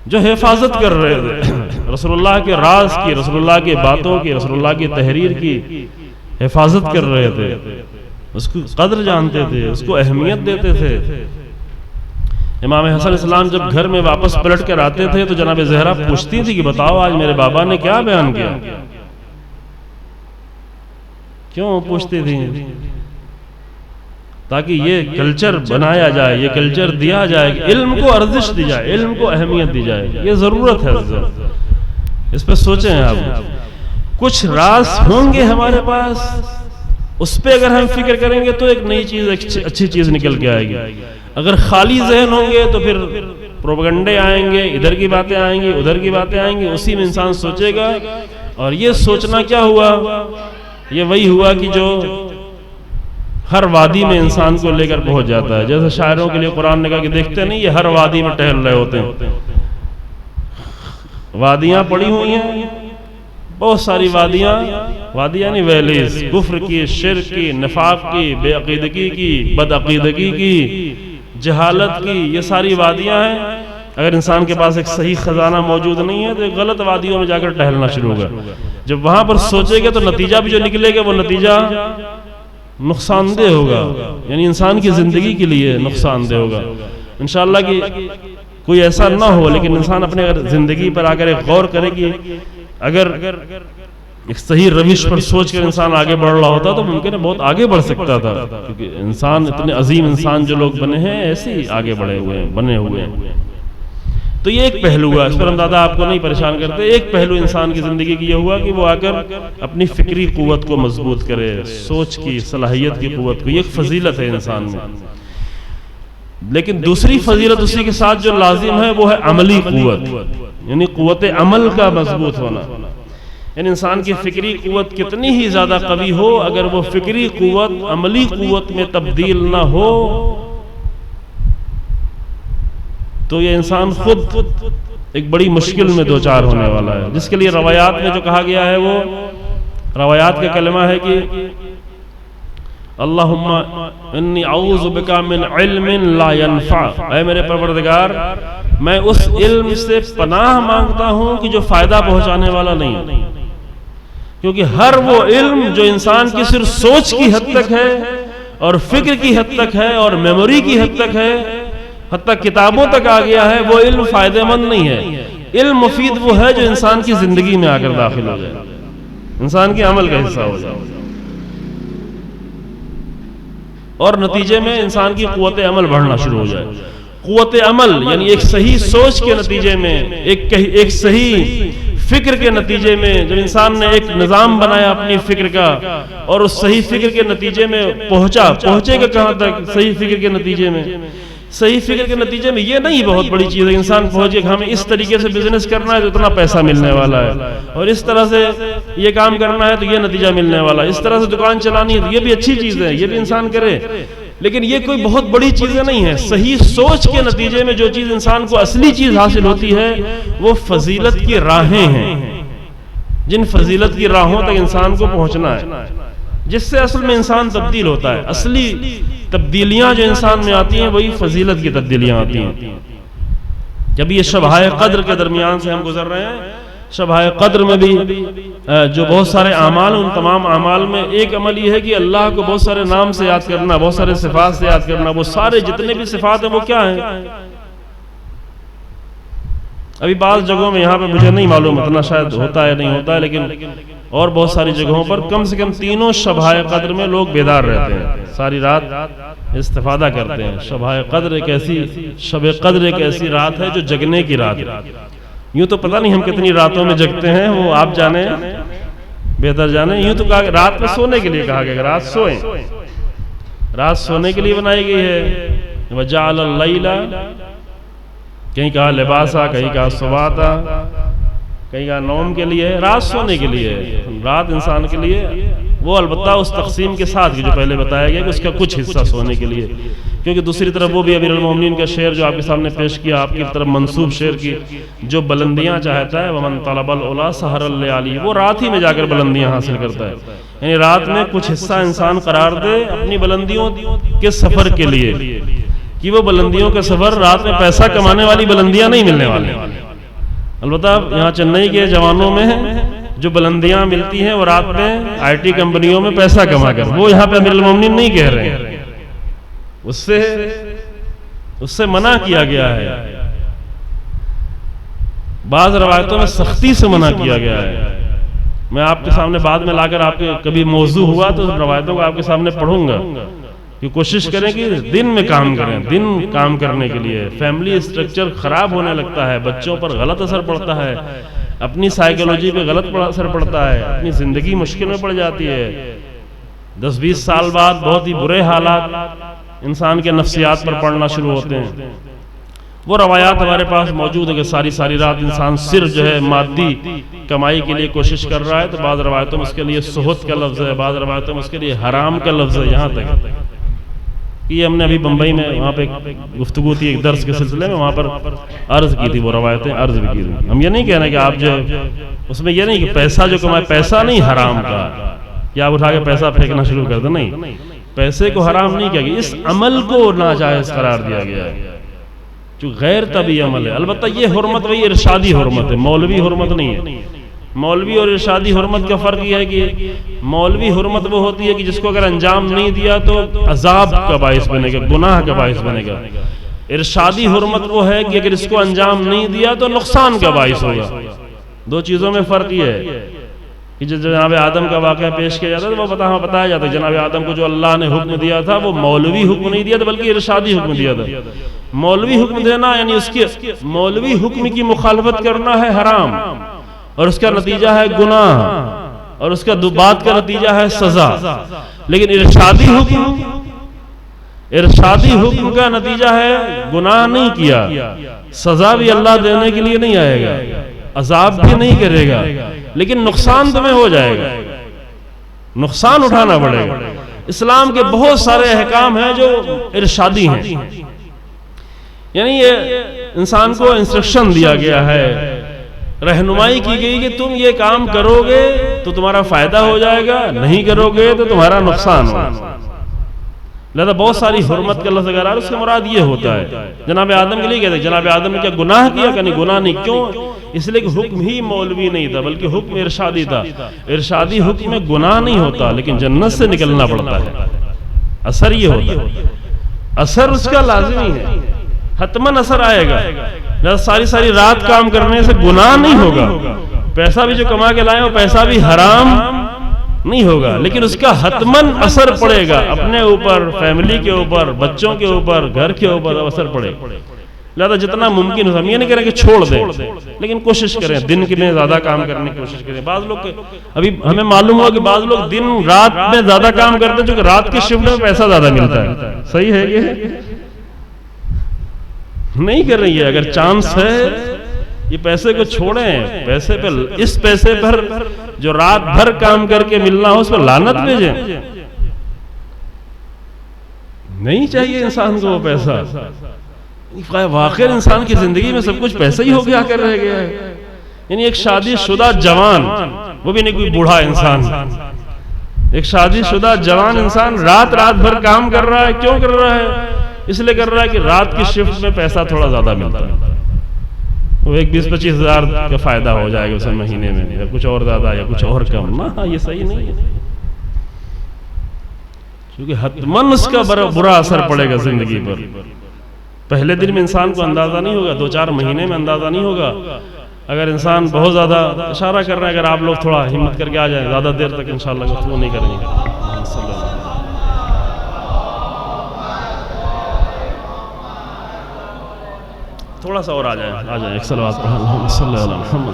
جو حفاظت کر رہے تھے، رسول اللہ کے راز کی، رسول اللہ کی باتوں کی، رسول اللہ کی تحریر کی حفاظت کر رہے تھے، اس کو قدر جانتے تھے، اس کو اہمیت دیتے تھے۔ امام حسن علیہ السلام جب گھر میں واپس پلٹ کر آتے تھے تو جناب زہرا پوچھتی تھی کہ بتاؤ آج میرے بابا نے کیا بیان کیا؟ کیوں پوچھتی تھی؟ تاکہ یہ کلچر بنایا جائے، یہ کلچر دیا جائے، علم کو ارزش دی جائے، علم کو اہمیت دی جائے، یہ ضرورت ہے۔ اس پہ سوچیں آپ، کچھ راز ہوں گے ہمارے پاس، اس پہ اگر ہم فکر کریں گے تو ایک نئی چیز، ایک اچھی چیز نکل کے آئے گی۔ اگر خالی ذہن ہوں گے تو پھر پروپیگنڈے آئیں گے، ادھر کی باتیں آئیں گی، ادھر کی باتیں آئیں گی، اسی میں انسان سوچے گا، اور یہ سوچنا کیا ہوا؟ یہ وہی ہوا کہ جو ہر وادی میں انسان کو لے کر پہنچ جاتا ہے۔ جیسے شاعروں کے لیے قرآن نے کہا کہ دیکھتے نہیں، یہ ہر وادی میں ٹہل رہے ہوتے ہیں، وادیاں پڑی ہوئی ہیں، بہت ساری وادیاں نہیں، ویلیز، کفر کی، شرک کی، نفاق کی، بے عقیدگی کی، بد عقیدگی کی، جہالت کی، یہ ساری وادیاں ہیں۔ اگر انسان کے پاس ایک صحیح خزانہ موجود نہیں ہے تو ایک غلط وادیوں میں جا کر ٹہلنا شروع ہوگا۔ جب وہاں پر سوچے گا تو نتیجہ بھی جو نکلے گا وہ نتیجہ نقصان دہ ہوگا، یعنی انسان کی زندگی کے لیے نقصان دہ ہوگا۔ انشاءاللہ کہ کوئی ایسا نہ ہو، لیکن انسان اپنے زندگی پر آ کر ایک غور کرے کہ اگر ایک صحیح روش پر سوچ کر انسان آگے بڑھ رہا ہوتا تو ممکن ہے بہت آگے بڑھ سکتا تھا، کیونکہ انسان اتنے عظیم انسان جو لوگ بنے ہیں ایسے ہی آگے بنے ہوئے ہیں۔ تو یہ ایک پہلو ہے، اس پر ہم زیادہ آپ کو نہیں پریشان کرتے۔ ایک پہلو انسان کی زندگی کی یہ ہوا کہ وہ آ کر اپنی فکری قوت کو مضبوط کرے، سوچ کی صلاحیت کی قوت کو، یہ ایک فضیلت ہے انسان میں۔ لیکن دوسری فضیلت اسی کے ساتھ جو لازم ہے وہ ہے عملی قوت، یعنی قوت عمل کا مضبوط ہونا۔ یعنی انسان کی فکری قوت کتنی ہی زیادہ قوی ہو، اگر وہ فکری قوت عملی قوت میں تبدیل نہ ہو تو یہ انسان خود ایک بڑی مشکل میں دوچار ہونے والا ہے، جس کے لیے روایات میں جو کہا گیا ہے وہ روایات کا کلمہ ہے کہ اللہم انی اعوذ بکا من علم لا ینفع، اے میرے پروردگار میں اس علم سے پناہ مانگتا ہوں کہ جو فائدہ پہنچانے والا نہیں، کیونکہ ہر وہ علم جو انسان کی صرف سوچ کی حد تک ہے اور فکر کی حد تک ہے اور میموری کی حد تک ہے، حتیٰ کتابوں تک آ گیا ہے، وہ علم فائدہ مند نہیں ہے۔ علم مفید وہ ہے جو انسان کی زندگی میں آ کر داخل ہو جائے، انسان کے عمل کا حصہ ہو جائے، اور نتیجے میں انسان کی قوت عمل بڑھنا شروع ہو جائے۔ قوت عمل یعنی ایک صحیح سوچ کے نتیجے میں، ایک صحیح فکر کے نتیجے میں، جب انسان نے ایک نظام بنایا اپنی فکر کا اور اس صحیح فکر کے نتیجے میں پہنچے گا کہاں تک؟ صحیح فکر کے نتیجے میں صحیح فکر کے نتیجے میں یہ نہیں بہت بڑی چیز ہے انسان پہنچ کہ ہمیں اس طریقے سے بزنس کرنا ہے تو اتنا پیسہ ملنے والا ہے، اور اس طرح سے یہ کام کرنا ہے تو یہ نتیجہ ملنے والا ہے، اس طرح سے دکان چلانی ہے تو یہ بھی اچھی چیز ہے، یہ بھی انسان کرے، لیکن یہ کوئی بہت بڑی چیزیں نہیں ہیں۔ صحیح سوچ کے نتیجے میں جو چیز انسان کو اصلی چیز حاصل ہوتی ہے وہ فضیلت کی راہیں ہیں، جن فضیلت کی راہوں تک انسان کو پہنچنا ہے، جس سے اصل میں انسان تبدیل ہوتا ہے۔ اصلی تبدیلیاں جو انسان میں آتی ہیں وہی فضیلت کی تبدیلیاں آتی ہیں۔ جب یہ شبہ قدر کے درمیان سے ہم گزر رہے ہیں، شبہ قدر میں بھی جو بہت سارے اعمال، ان تمام اعمال میں ایک عمل یہ ہے کہ اللہ کو بہت سارے نام سے یاد کرنا، بہت سارے صفات سے یاد کرنا۔ وہ سارے جتنے بھی صفات ہیں وہ کیا ہیں؟ ابھی بعض جگہوں میں، یہاں پہ مجھے نہیں معلوم اتنا شاید ہوتا ہے نہیں ہوتا ہے، لیکن اور بہت ساری جگہوں پر کم سے کم تینوں شبہ قدر میں لوگ بیدار رہتے ہیں، ساری رات استفادہ کرتے ہیں۔ شب قدر ایک ایسی رات ہے جو جگنے کی رات ہے۔ یوں تو پتہ نہیں ہم کتنی راتوں میں جگتے ہیں، وہ آپ جانیں، بہتر جانیں۔ یوں تو کہا کہ رات میں سونے کے لیے کہا گیا، رات سوئیں، رات سونے کے لیے بنائی گئی ہے۔ وَجَعَلَ اللَّيْلَ، کہیں کہا لباسا، کہیں کہا سواتا، کہیں کہا نوم کے لیے، رات سونے کے لیے، رات انسان کے لیے، وہ البتہ اس تقسیم کے ساتھ جو پہلے بتایا گیا کہ اس کا کچھ حصہ سونے کے لیے، کیونکہ دوسری طرف وہ بھی امیر المومنین کا شعر جو آپ کے سامنے پیش کیا، آپ کی طرف منسوب شعر کی، جو بلندیاں چاہتا ہے وَمَن طَلَبَ الْعُلَا سَهَرَ اللَّيَالِي، وہ رات ہی میں جا کر بلندیاں حاصل کرتا ہے، یعنی رات میں کچھ حصہ انسان قرار دے اپنی بلندیوں کے سفر کے لیے، کہ وہ بلندیوں کا سفر رات میں پیسہ کمانے والی بلندیاں نہیں ملنے والی۔ البتہ یہاں چنئی کے جوانوں میں جو بلندیاں ملتی ہیں وہ رات میں آئی ٹی کمپنیوں میں پیسہ کما کر، وہ یہاں پہ امیر المومنین نہیں کہہ رہے ہیں، اس سے منع کیا گیا ہے، بعض روایتوں میں سختی سے منع کیا گیا ہے۔ میں آپ کے سامنے بعد میں لا کر آپ کے کبھی موضوع ہوا تو روایتوں کو آپ کے سامنے پڑھوں گا، کہ کوشش کریں کہ دن میں کام کریں، دن کام کرنے کے لیے۔ فیملی اسٹرکچر خراب ہونے لگتا ہے، بچوں پر غلط اثر پڑتا ہے، اپنی سائیکولوجی پہ غلط اثر پڑتا ہے، اپنی زندگی مشکل میں پڑ جاتی ہے۔ 10-20 سال بعد بہت ہی برے حالات انسان کے نفسیات پر پڑنا شروع ہوتے ہیں۔ وہ روایات ہمارے پاس موجود ہے کہ ساری رات انسان صرف جو ہے مادی کمائی کے لیے کوشش کر رہا ہے، تو بعض روایتوں میں اس کے لیے سہت کا لفظ ہے، بعض روایتوں میں اس کے لیے حرام کا لفظ ہے۔ یہاں تک یہ ہم نے ابھی بمبئی میں وہاں پہ گفتگو تھی ایک درس کے سلسلے میں، وہاں پر عرض کی تھی، وہ روایتیں عرض بھی کی تھی۔ ہم یہ نہیں کہہ رہے کہ آپ جو اس میں یہ نہیں کہ پیسہ جو کمائے، پیسہ نہیں حرام کا، یا آپ اٹھا کے پیسہ پھینکنا شروع کر دیں، نہیں، پیسے کو حرام نہیں کیا گیا، اس عمل کو ناجائز قرار دیا گیا ہے جو غیر طبعی عمل ہے۔ البتہ یہ حرمت وہی ارشادی حرمت ہے، مولوی حرمت نہیں ہے۔ مولوی اور ارشادی حرمت کا فرق یہ ہے کہ مولوی حرمت وہ ہوتی ہے کہ جس کو اگر انجام نہیں دیا تو عذاب کا باعث بنے گا، گناہ کا باعث بنے گا۔ ارشادی حرمت وہ ہے کہ اگر اس کو انجام نہیں دیا تو نقصان کا باعث ہوگا۔ دو چیزوں میں فرق یہ ہے کہ جو جناب آدم کا واقعہ پیش کیا جاتا ہے وہ بتایا جاتا ہے جناب آدم کو جو اللہ نے حکم دیا تھا وہ مولوی حکم نہیں دیا تھا بلکہ ارشادی حکم دیا تھا۔ مولوی حکم دینا یعنی اس کی مولوی حکم کی مخالفت کرنا ہے حرام، اور اس کا نتیجہ ہے گناہ، اور اس کا بات کا نتیجہ ہے سزا۔ لیکن ارشادی حکم کا نتیجہ ہے گناہ نہیں کیا، سزا بھی اللہ دینے کے لیے نہیں آئے گا، عذاب بھی نہیں کرے گا، لیکن نقصان تمہیں ہو جائے گا، نقصان اٹھانا پڑے گا۔ اسلام کے بہت سارے احکام ہیں جو ارشادی ہیں، یعنی یہ انسان کو انسٹرکشن دیا گیا ہے، رہنمائی کی گئی کہ تم یہ کام کرو گے تو تمہارا فائدہ ہو جائے گا، نہیں کرو گے تو تمہارا نقصان ہوگا۔ لہذا بہت ساری حرمت کا لفظ اگر آ رہا ہے اس سے مراد یہ ہوتا ہے۔ جناب آدم کے لیے کہتے ہیں جناب آدم نے کیا گناہ کیا؟ کہ نہیں، گناہ نہیں۔ کیوں؟ اس لیے کہ حکم ہی مولوی نہیں تھا بلکہ حکم ارشادی تھا۔ ارشادی حکم میں گناہ نہیں ہوتا لیکن جنت سے نکلنا پڑتا ہے، اثر یہ ہوتا ہے، اثر اس کا لازمی ہے، حتماً اثر آئے گا۔ ساری رات کام کرنے سے گناہ نہیں ہوگا، پیسہ بھی جو کما کے لائے وہ پیسہ بھی حرام نہیں ہوگا، لیکن اس کا حتماً اثر پڑے گا اپنے اوپر، فیملی کے اوپر، بچوں کے اوپر، گھر کے اوپر اثر پڑے گا۔ لہذا جتنا ممکن ہو، ہم یہ نہیں کریں کہ چھوڑ دیں، لیکن کوشش کریں دن کے میں زیادہ کام کرنے کی کوشش کریں۔ بعض لوگ ابھی ہمیں معلوم ہوا کہ بعض لوگ دن رات میں زیادہ کام کرتے ہیں چونکہ رات کی شفٹ میں پیسہ زیادہ ملتا ہے۔ صحیح ہے یہ؟ نہیں کر رہی ہے. اگر چانس ہے یہ پیسے کو چھوڑیں, پیسے پہ, اس پیسے پر جو رات بھر کام کر کے ملنا ہو اس پر لعنت بھیجیں. نہیں چاہیے انسان کو وہ پیسہ. واقعی انسان کی زندگی میں سب کچھ پیسہ ہی ہو گیا کر رہ گیا ہے. یعنی ایک شادی شدہ جوان, وہ بھی نہیں کوئی بوڑھا انسان, ایک شادی شدہ جوان انسان رات بھر کام کر رہا ہے. کیوں کر رہا ہے؟ اس لیے کر رہا ہے کہ رات کی شفٹ میں پیسہ تھوڑا زیادہ ملتا ہے. وہ 20-25 ہزار کا فائدہ ہو جائے گا اسے مہینے میں, یا کچھ اور زیادہ یا کچھ اور کم. ہاں یہ صحیح نہیں ہے, کیونکہ حتماً اس کا برا اثر پڑے گا زندگی پر. پہلے دن میں انسان کو اندازہ نہیں ہوگا, 2-4 مہینے میں اندازہ نہیں ہوگا. اگر انسان بہت زیادہ اشارہ کر رہے ہیں, اگر آپ لوگ تھوڑا ہمت کر کے آ جائیں, زیادہ دیر تک انشاءاللہ گفتگو نہیں کریں گے. تھوڑا سا اور آ جائیں ایک صلوات پڑھیں. اللہم صلی علی محمد.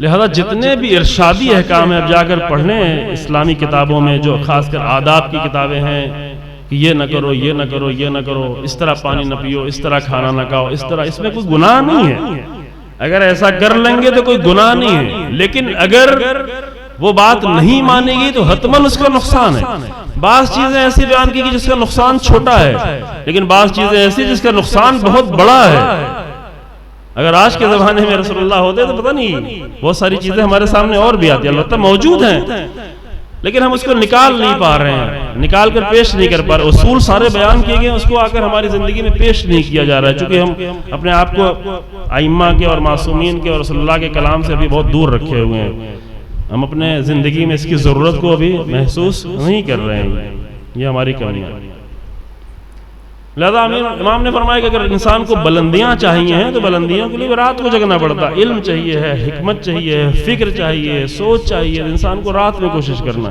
لہذا جتنے بھی ارشادی احکام ہیں اب جا کر پڑھنے اسلامی کتابوں میں, جو خاص کر آداب کی کتابیں ہیں کہ یہ نہ کرو, یہ نہ کرو, یہ نہ کرو, اس طرح پانی نہ پیو, اس طرح کھانا نہ کھاؤ, اس طرح, اس میں کوئی گناہ نہیں ہے. اگر ایسا کر لیں گے تو کوئی گناہ نہیں ہے. لیکن اگر وہ بات نہیں مانے گی تو حتماً اس کا نقصان ہے. بعض چیزیں ایسی بیان کی جس کا نقصان چھوٹا ہے, لیکن بعض چیزیں ایسی جس کا نقصان بہت بڑا ہے. اگر آج کے زمانے میں رسول اللہ ہوتے تو پتہ نہیں, بہت ساری چیزیں ہمارے سامنے اور بھی آتی ہیں, البتہ موجود ہیں, لیکن ہم اس کو نکال نہیں پا رہے ہیں, نکال کر پیش نہیں کر پا رہے. اصول سارے بیان کیے گئے, اس کو آ کر ہماری زندگی میں پیش نہیں کیا جا رہا ہے, چونکہ ہم اپنے آپ کو ائمہ کے اور معصومین کے اور رسول اللہ کے کلام سے ابھی بہت دور رکھے ہوئے ہیں. ہم اپنے زندگی میں اس کی ضرورت کو ابھی محسوس نہیں کر رہے ہیں. یہ ہماری کمی ہے. لہذا امام نے فرمایا کہ اگر انسان کو بلندیاں چاہیے ہیں تو بلندیوں کے لیے رات کو جگنا پڑتا. علم چاہیے ہے, حکمت چاہیے ہے, فکر چاہیے, سوچ چاہیے, انسان کو رات میں کوشش کرنا.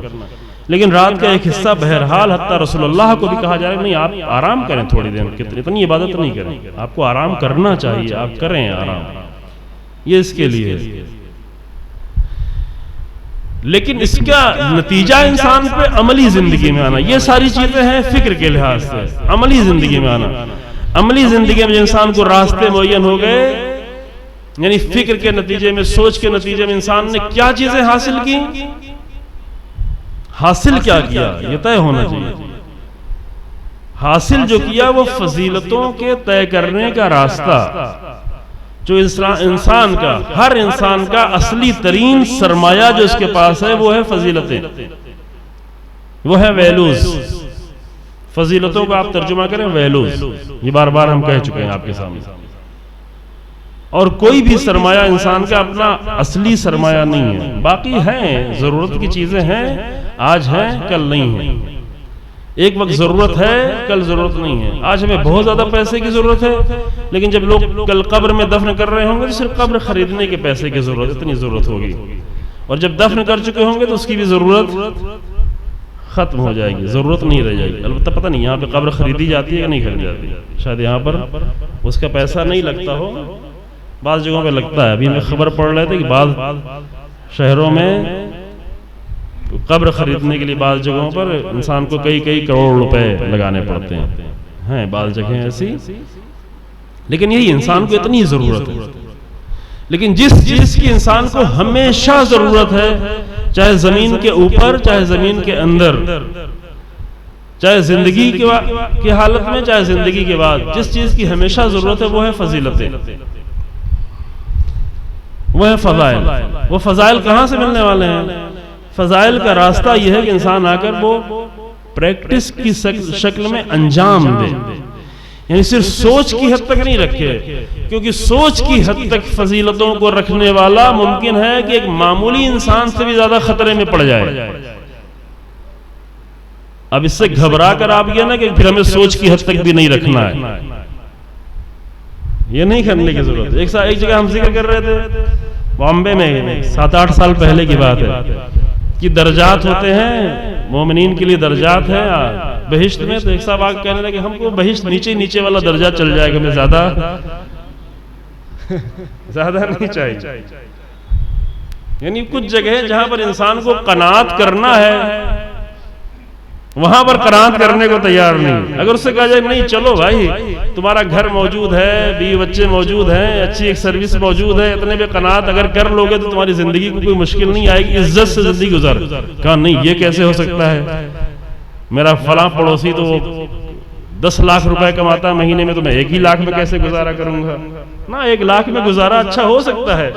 لیکن رات کا ایک حصہ بہرحال حتیٰ رسول اللہ کو بھی کہا جائے نہیں آپ آرام کریں تھوڑی دیر, اتنی عبادت نہیں کریں, آپ کو آرام کرنا چاہیے, آپ کریں آرام, یہ اس کے لیے ہے. لیکن اس کا نتیجہ انسان پہ عملی زندگی میں آنا. یہ ساری چیزیں ہیں فکر کے لحاظ سے, عملی زندگی میں آنا. عملی زندگی میں انسان کو راستے معین ہو گئے, یعنی فکر کے نتیجے میں, سوچ کے نتیجے میں انسان نے کیا چیزیں حاصل کی, حاصل کیا کیا, یہ طے ہونا چاہیے. حاصل جو کیا وہ فضیلتوں کے طے کرنے کا راستہ, جو انسان کا, ہر انسان کا اصلی ترین سرمایہ جو اس کے پاس ہے وہ ہے فضیلتیں, وہ ہے ویلوز. فضیلتوں کا آپ ترجمہ کریں ویلوز, یہ بار بار ہم کہہ چکے ہیں آپ کے سامنے. اور کوئی بھی سرمایہ انسان کا اپنا اصلی سرمایہ نہیں ہے. باقی ہیں, ضرورت کی چیزیں ہیں, آج ہیں کل نہیں ہیں. ایک وقت ضرورت ہے, کل ضرورت نہیں ہے. آج ہمیں بہت زیادہ پیسے کی ضرورت ہے, لیکن جب لوگ کل قبر میں دفن کر رہے ہوں گے تو صرف قبر خریدنے کے پیسے کی ضرورت, اتنی ضرورت ہوگی. اور جب دفن کر چکے ہوں گے تو اس کی بھی ضرورت ختم ہو جائے گی, ضرورت نہیں رہ جائے گی. البتہ پتہ نہیں یہاں پہ قبر خریدی جاتی ہے کہ نہیں خریدی جاتی, شاید یہاں پر اس کا پیسہ نہیں لگتا ہو, بعض جگہوں پہ لگتا ہے. ابھی میں خبر پڑھ رہے تھے کہ بعض شہروں میں قبر خریدنے کے لیے بعض جگہوں پر انسان کو کئی کروڑ روپے لگانے پڑتے ہیں بعض جگہیں ایسی. لیکن یہی انسان کو اتنی ضرورت ہے. لیکن جس چیز کی انسان کو ہمیشہ ضرورت ہے, چاہے زمین کے اوپر چاہے زمین کے اندر, چاہے زندگی کی حالت میں چاہے زندگی کے بعد, جس چیز کی ہمیشہ ضرورت ہے وہ ہے فضیلتیں, وہ ہے فضائل. وہ فضائل کہاں سے ملنے والے ہیں؟ فضائل کا راستہ یہ ہے کہ انسان آ کر وہ پریکٹس کی شکل میں انجام دے, یعنی صرف سوچ کی حد تک نہیں رکھے, کیونکہ سوچ کی حد تک فضیلتوں کو رکھنے والا ممکن ہے کہ ایک معمولی انسان سے بھی زیادہ خطرے میں پڑ جائے. اب اس سے گھبرا کر آپ یہ نا کہ پھر ہمیں سوچ کی حد تک بھی نہیں رکھنا ہے, یہ نہیں کرنے کی ضرورت. ایک جگہ ہم ذکر کر رہے تھے بامبے میں, 7-8 سال پہلے کی بات ہے, کہ درجات ہوتے ہیں مومنین کے لیے, درجات ہیں بہشت میں. تو ایک صاحب آگے کہنے لگے ہم کو بہشت نیچے والا درجہ چل جائے گا, ہمیں زیادہ نہیں چاہیے. یعنی کچھ جگہ جہاں پر انسان کو قناعت کرنا ہے وہاں پر قناعت کرنے کو تیار نہیں. اگر اس سے کہا جائے نہیں چلو بھائی تمہارا گھر موجود ہے, بیوی بچے موجود ہیں, اچھی ایک سروس موجود ہے, اتنے پہ قناعت اگر کر لو گے تو تمہاری زندگی کو کوئی مشکل نہیں آئے گی, عزت سے زندگی گزار. کہا نہیں یہ کیسے ہو سکتا ہے, میرا فلاں پڑوسی تو وہ 10 لاکھ روپے کماتا ہے مہینے میں, تو میں 1 ہی لاکھ میں کیسے گزارا کروں گا. نہ 1 لاکھ میں گزارا اچھا ہو سکتا ہے,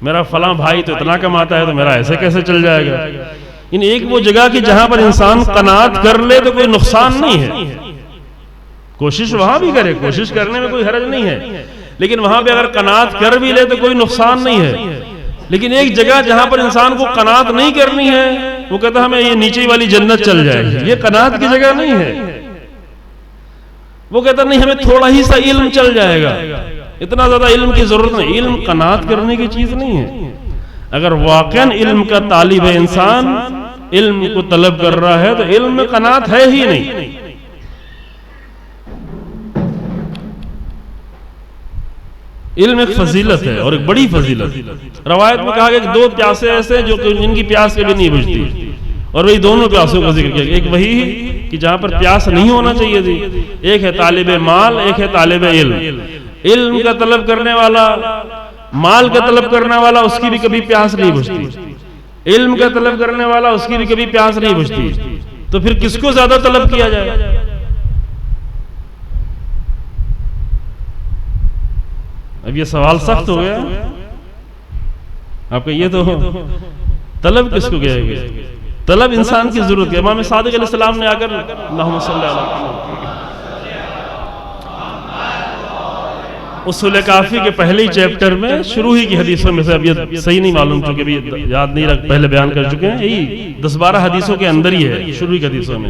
میرا فلاں بھائی تو اتنا کماتا ہے تو میرا ایسے کیسے چل جائے گا. ایک وہ جگہ کی جہاں پر انسان قناعت کر لے تو کوئی نقصان نہیں ہے, کوشش وہاں بھی کرے, کوشش کرنے میں کوئی حرج نہیں ہے, لیکن وہاں پہ اگر قناعت کر بھی لے تو کوئی نقصان نہیں ہے. لیکن ایک جگہ جہاں پر انسان کو قناعت نہیں کرنی ہے, وہ کہتا ہمیں یہ نیچے والی جنت چل جائے گی, یہ قناعت کی جگہ نہیں ہے. وہ کہتا نہیں ہمیں تھوڑا ہی سا علم چل جائے گا, اتنا زیادہ علم کی ضرورت نہیں. علم قناعت کرنے کی چیز نہیں ہے. اگر واقعاً علم کا طالب ہے انسان, علم کو طلب کر رہا ہے, تو علم میں قناعت ہے ہی نہیں. علم ایک فضیلت ہے اور ایک بڑی فضیلت. روایت میں کہا گیا کہ 2 پیاسے ایسے جو جن کی پیاس کبھی نہیں بجھتی, اور وہی دونوں پیاسوں کا ذکر کیا. ایک وہی کہ جہاں پر پیاس نہیں ہونا چاہیے تھی, ایک ہے طالب مال, ایک ہے طالب علم. علم کا طلب کرنے والا, مال کا طلب کرنے والا, اس کی بھی کبھی پیاس نہیں بجھتی. علم کا طلب کرنے والا, اس کی بھی کبھی پیاس نہیں بجھتی. تو پھر کس کو زیادہ طلب کیا جائے؟ اب یہ سوال سخت ہو گیا آپ کا. یہ تو طلب کس کو کہے گا؟ طلب انسان کی ضرورت ہے. امام صادق علیہ السلام نے آ کر اللہم صلی علی محمد اصول کافی کے پہلے چیپٹر میں شروع ہی کی حدیثوں میں سے, اب یہ صحیح نہیں معلوم چونکہ ابھی یاد نہیں رکھ, پہلے بیان کر چکے ہیں, یہی 10-12 حدیثوں کے اندر ہی ہے, شروع کی حدیثوں میں.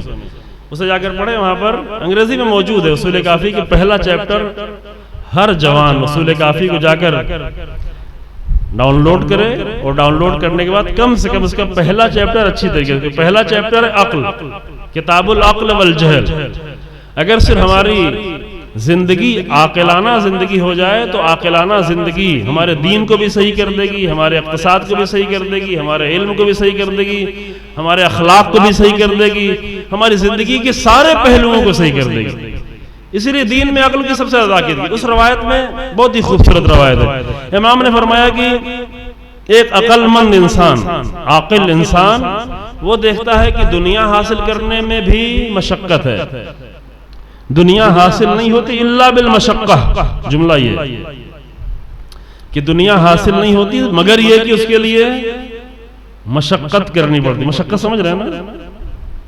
اسے جا کر پڑھیں, وہاں پر انگریزی میں موجود ہے اصول کافی کے پہلا چیپٹر. ہر جوان اصول کافی کو جا کر ڈاؤن لوڈ کرے, اور ڈاؤن لوڈ کرنے کے بعد کم سے کم اس کا پہلا چیپٹر اچھی طریقے سے, پہلا چیپٹر ہے عقل, کتاب العقل والجہل. اگر صرف ہماری زندگی عاقلانہ زندگی ہو جائے تو عاقلانہ زندگی ہمارے دین کو بھی صحیح کر دے گی, ہمارے اقتصاد کو بھی صحیح کر دے گی, ہمارے علم کو بھی صحیح کر دے گی, ہمارے اخلاق کو بھی صحیح کر دے گی, ہماری زندگی کے سارے پہلوؤں کو صحیح کر دے گی. اسی لیے دین میں عقل کی سب سے زیادہ تاکید کی. اس روایت میں بہت ہی خوبصورت روایت ہے. امام نے فرمایا کہ ایک عقل مند انسان, عاقل انسان, وہ دیکھتا ہے کہ دنیا حاصل کرنے میں بھی مشقت ہے. دنیا حاصل نہیں ہوتی الا بالمشقہ. جملہ یہ کہ دنیا حاصل نہیں ہوتی مگر یہ کہ اس کے لیے مشقت کرنی پڑتی. مشقت سمجھ رہے ہیں نا,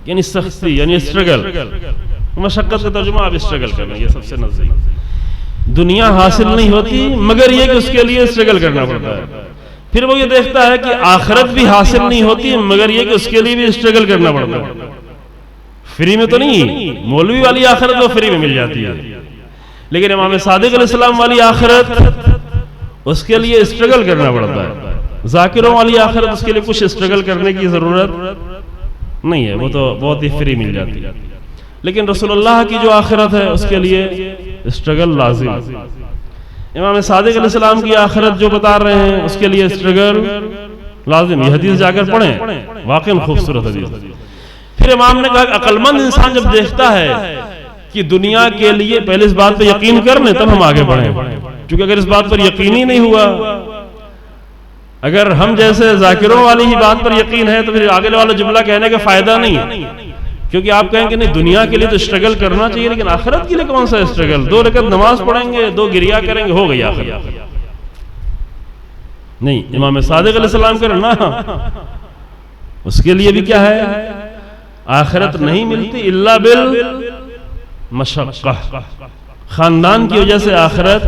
یعنی سختی, یعنی اسٹرگل. مشقت کا ترجمہ آپ اسٹرگل کرنا, یہ سب سے نزدیک. دنیا حاصل نہیں ہوتی مگر یہ کہ اس کے لیے اسٹرگل کرنا پڑتا ہے. پھر وہ یہ دیکھتا ہے کہ آخرت بھی حاصل نہیں ہوتی مگر یہ کہ اس کے لیے بھی اسٹرگل کرنا پڑتا ہے. فری میں تو نہیں, مولوی والی آخرت وہ فری میں مل جاتی ہے, لیکن امام صادق علیہ السلام والی آخرت اس کے لیے اسٹرگل کرنا پڑتا ہے. ذاکروں والی آخرت اس کے لیے کچھ اسٹرگل کرنے کی ضرورت نہیں ہے, وہ تو بہت ہی فری مل جاتی ہے. لیکن رسول اللہ کی جو آخرت ہے اس کے لیے اسٹرگل لازم. امام صادق علیہ السلام کی آخرت جو بتا رہے ہیں اس کے لیے اسٹرگل لازم. یہ حدیث جا کر پڑھیں, واقعی خوبصورت حدیث. پھر امام نے کہا کہ عقل مند انسان جب دیکھتا ہے کہ دنیا کے لیے, پہلے اس بات پہ یقین کر لیں تب ہم آگے بڑھیں, کیونکہ اگر اس بات پر یقین ہی نہیں ہوا, اگر ہم جیسے ذاکروں والی ہی بات پر یقین ہے تو پھر آگے والا جملہ کہنے کا فائدہ نہیں ہے. کیونکہ آپ کہیں کہ نہیں دنیا کے لیے تو اسٹرگل کرنا چاہیے, لیکن آخرت کے لیے کون سا اسٹرگل؟ 2 رکعت نماز پڑھیں گے, 2 گریا کریں گے, ہو گئی آخرت. نہیں, امام صادق علیہ السلام کرنا اس کے لیے بھی کیا ہے, آخرت نہیں ملتی الا بالمشقہ. خاندان کی وجہ سے آخرت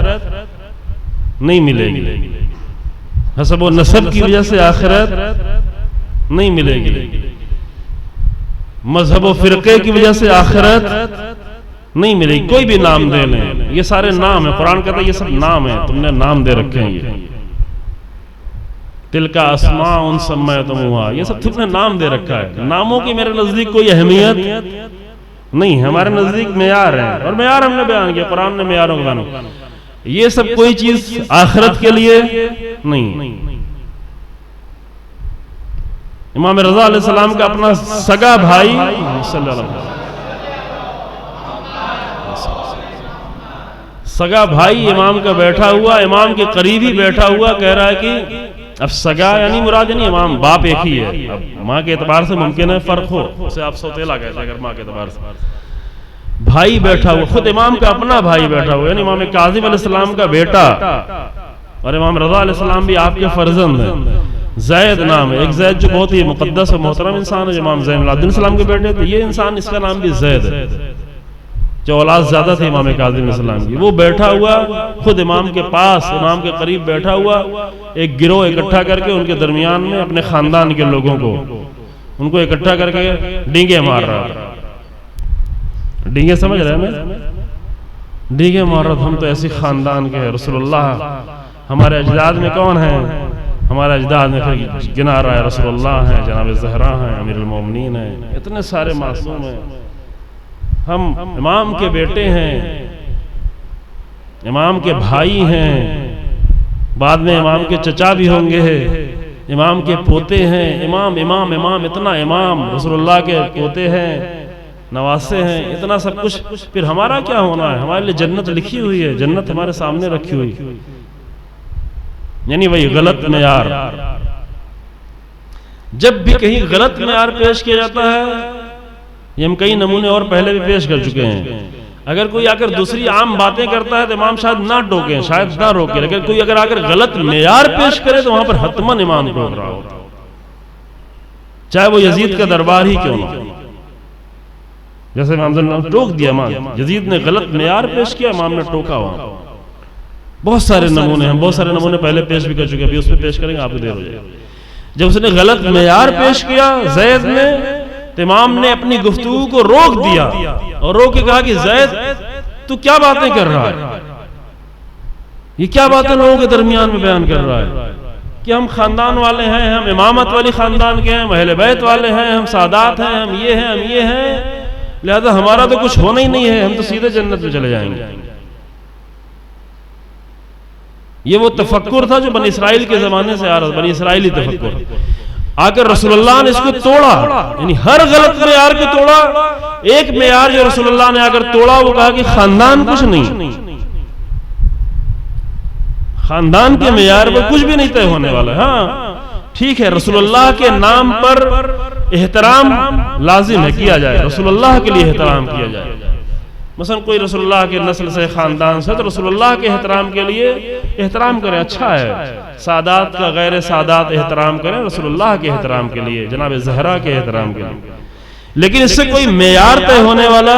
نہیں ملے گی, حسب و نسب کی وجہ سے آخرت نہیں ملے گی, مذہب و فرقے کی وجہ سے آخرت نہیں ملے گی. کوئی بھی نام دے لیں, یہ سارے نام ہیں, قرآن کہتا ہے یہ سب نام ہیں, تم نے نام دے رکھے ہیں. یہ تلک اسماء سمیتموها, یہ سب تم نے نام دے رکھا ہے. ناموں کی میرے نزدیک کوئی اہمیت نہیں ہے, ہمارے نزدیک معیار ہیں, اور معیار ہم نے بیان کیا, قرآن نے معیاروں کو بیان کیا. یہ سب کوئی چیز آخرت کے لیے نہیں. امام رضا علیہ السلام کا اپنا سگا بھائی صلی اللہ علیہ وسلم، سگا بھائی امام کا بیٹھا ہوا، امام کے قریب ہی بیٹھا ہوا، کہہ رہا ہے کہ اب سگا یعنی مراد یعنی امام باپ ایک ہی ہے، اب ماں کے اعتبار سے ممکن ہے فرق ہو، اسے آپ سوتیلا کہتے ہیں اگر ماں کے اعتبار سے، بھائی بیٹھا ہوا، خود امام کا اپنا بھائی بیٹھا ہوا، یعنی امام کاظم علیہ السلام کا بیٹا، اور امام رضا علیہ السلام بھی آپ کے فرزند ہیں، زید نام ہے، ایک زید جو بہت ہی مقدس اور محترم انسان ہے، امام زین العابدین السلام کے بیٹے تھے، یہ انسان اس کا نام بھی زید ہے، جو اولاد زیادہ تھے امام کاظم علیہ السلام کی، وہ بیٹھا ہوا خود امام کے پاس، امام کے قریب بیٹھا ہوا، ایک گروہ اکٹھا کر کے ان کے درمیان میں اپنے خاندان کے لوگوں کو ان کو اکٹھا کر کے ڈینگے مار رہا، ڈینگے سمجھ رہے ہیں نا، ڈینگے مار رہا، ہم تو ایسی خاندان کے ہیں، رسول اللہ ہمارے اجداد میں کون ہیں، ہمارے اجداد میں پھر گنا رہا ہے، رسول اللہ ہیں، جناب زہرا ہیں، امیر المومنین ہیں، اتنے سارے معصوم ہیں، ہم امام کے بیٹے ہیں، امام کے بھائی ہیں، بعد میں امام کے چچا بھی ہوں گے، امام کے پوتے ہیں، امام امام امام اتنا امام، رسول اللہ کے پوتے ہیں، نواسے ہیں، اتنا سب کچھ، پھر ہمارا کیا ہونا ہے، ہمارے لیے جنت لکھی ہوئی ہے، جنت ہمارے سامنے رکھی ہوئی، یعنی وہی غلط معیار، جب بھی کہیں غلط معیار پیش کیا جاتا ہے، یہ ہم کئی نمونے اور پہلے بھی پیش کر چکے ہیں، اگر کوئی آ کر دوسری عام باتیں کرتا ہے تو امام شاید نہ ٹوکیں، شاید نہ روکیں، لیکن کوئی اگر آ کر غلط معیار پیش کرے تو وہاں پر حتماً امام ٹوک رہا ہوتا، چاہے وہ یزید کا دربار ہی کیوں نہ، جیسے امام نے ٹوک دیا، امام یزید نے غلط معیار پیش کیا، امام نے ٹوکا وہاں، بہت سارے نمونے ہیں، بہت سارے نمونے پہلے پیش بھی کر چکے، ابھی اس پہ پیش کریں گے، آپ کو دیر ہو جائے گی، جب اس نے غلط معیار پیش کیا زید نے، تو امام نے اپنی گفتگو کو روک دیا اور روک کے کہا کہ زید تو کیا باتیں کر رہا ہے، یہ کیا باتیں لوگوں کے درمیان میں بیان کر رہا ہے کہ ہم خاندان والے ہیں، ہم امامت والی خاندان کے ہیں، ہم اہل بیت والے ہیں، ہم سادات ہیں، ہم یہ ہیں، ہم یہ ہیں، لہذا ہمارا تو کچھ ہونا ہی نہیں ہے، ہم تو سیدھے جنت میں چلے جائیں گے۔ یہ وہ تفکر تھا جو بنی اسرائیل کے زمانے سے آ رہا تھا، بنی اسرائیلی تفکر، آ کر رسول اللہ نے اس کو توڑا، یعنی ہر غلط معیار کو توڑا، ایک معیار جو رسول اللہ نے آ کر توڑا، وہ کہا کہ خاندان کچھ نہیں، خاندان کے معیار پر کچھ بھی نہیں طے ہونے والا ہے، ہاں ٹھیک ہے رسول اللہ کے نام پر احترام لازم ہے، کیا جائے، رسول اللہ کے لیے احترام کیا جائے، مثلا کوئی رسول اللہ کے نسل سے خاندان سے، تو رسول اللہ کے احترام کے لیے احترام کریں، اچھا ہے، سادات کا غیر سادات احترام کریں، رسول اللہ کے احترام کے لیے، جناب زہرا کے احترام کے لیے، لیکن اس سے کوئی معیار طے ہونے والا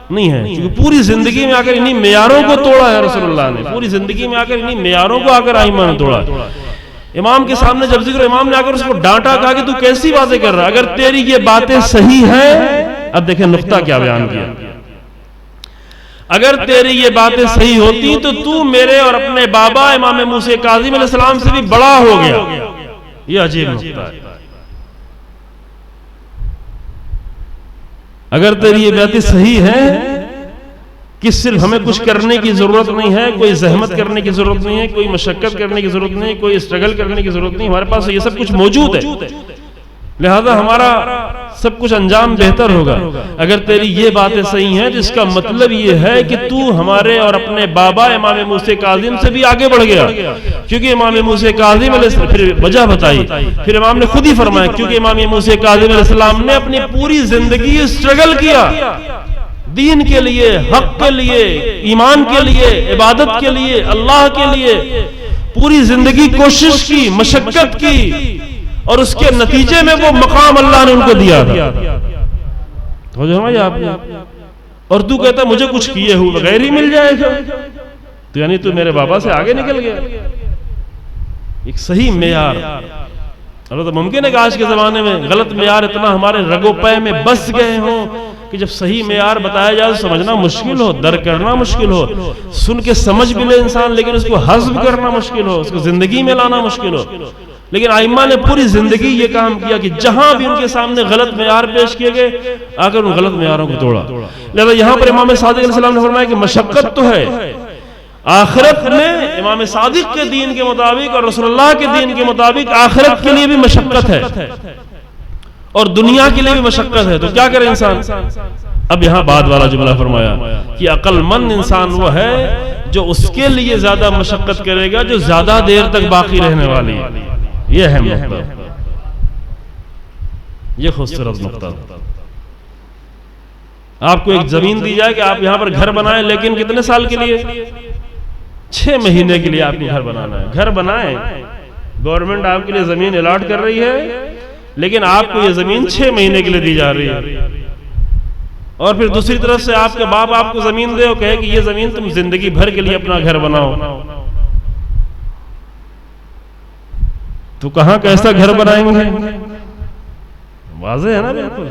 نہیں ہے، کیونکہ پوری زندگی میں آ کر انہی معیاروں کو توڑا ہے رسول اللہ نے، پوری زندگی میں آ کر انہی معیاروں کو آ کر ائمہ نے توڑا۔ امام کے سامنے جب ذکر، امام نے آ کر اس کو ڈانٹا، کہا کہ تو کیسی باتیں کر رہا ہے، اگر تیری یہ باتیں صحیح ہیں، اب دیکھیں نقطہ کیا بیان کیا، اگر تیری یہ باتیں صحیح ہوتی تو میرے اور اپنے بابا امام موسیٰ کاظم علیہ السلام سے بھی بڑا ہو گیا، یہ عجیب نقطہ ہے، اگر تیری یہ باتیں صحیح ہیں کہ صرف ہمیں کچھ کرنے کی ضرورت نہیں ہے، کوئی زحمت کرنے کی ضرورت نہیں ہے، کوئی مشقت کرنے کی ضرورت نہیں، کوئی اسٹرگل کرنے کی ضرورت نہیں، ہمارے پاس یہ سب کچھ موجود ہے، لہذا ہمارا سب کچھ انجام بہتر ہوگا، اگر تیری یہ باتیں صحیح ہیں، جس کا مطلب یہ ہے کہ تو ہمارے اور اپنے بابا امام موسیٰ کاظم سے بھی آگے بڑھ گیا، کیونکہ امام موسیٰ کاظم علیہ السلام، پھر وجہ بتائی، پھر امام نے خود ہی فرمایا، کیونکہ امام موسیٰ کاظم علیہ السلام نے اپنی پوری زندگی اسٹرگل کیا، دین کے لیے، حق کے لیے، ایمان کے لیے، عبادت کے لیے، اللہ کے لیے پوری زندگی کوشش کی، مشقت کی، اور اس کے نتیجے میں وہ مقام اللہ نے ان کو دیا تھا، اور تو کہتا مجھے کچھ کیے ہوئے بغیر ہی مل جائے گا، تو یعنی تو میرے بابا سے آگے نکل گیا، ایک صحیح معیار۔ اللہ تو ممکن ہے کہ آج کے زمانے میں غلط معیار اتنا ہمارے رگو پے میں بس گئے ہوں کہ جب صحیح معیار بتایا جائے تو سمجھنا مشکل ہو، درک کرنا مشکل ہو، سن کے سمجھ بھی لے انسان لیکن اس کو ہضم کرنا مشکل ہو، اس کو زندگی میں لانا مشکل ہو، لیکن ائمہ نے پوری زندگی یہ کام کیا کہ جہاں بھی ان کے سامنے غلط معیار پیش کیے گئے، آ کر ان غلط معیاروں کو توڑا۔ لہذا یہاں پر امام صادق علیہ السلام نے فرمایا کہ مشقت تو ہے، آخرت میں امام صادق کے دین کے مطابق اور رسول اللہ کے دین کے مطابق آخرت کے لیے بھی مشقت ہے اور دنیا کے لیے بھی مشقت ہے. تو کیا کرے انسان؟ اب یہاں بعد والا جملہ فرمایا کہ عقل مند انسان وہ ہے جو اس کے لیے زیادہ مشقت کرے گا جو زیادہ دیر تک باقی رہنے والی ہے. یہ ہے نقطہ، یہ خوبصورت نقطہ. آپ کو ایک زمین دی جائے کہ آپ یہاں پر گھر بنائیں، لیکن کتنے سال کے لیے؟ 6 مہینے کے لیے آپ کو گھر بنانا ہے. گھر بنائیں، گورنمنٹ آپ کے لیے زمین الاٹ کر رہی ہے، لیکن آپ کو یہ زمین 6 مہینے کے لیے دی جا رہی ہے. اور پھر دوسری طرف سے آپ کے باپ آپ کو زمین دے اور کہے کہ یہ زمین تم زندگی بھر کے لیے اپنا گھر بناؤ. تو کہاں کیسا گھر بنائیں گے؟ واضح ہے نا بالکل.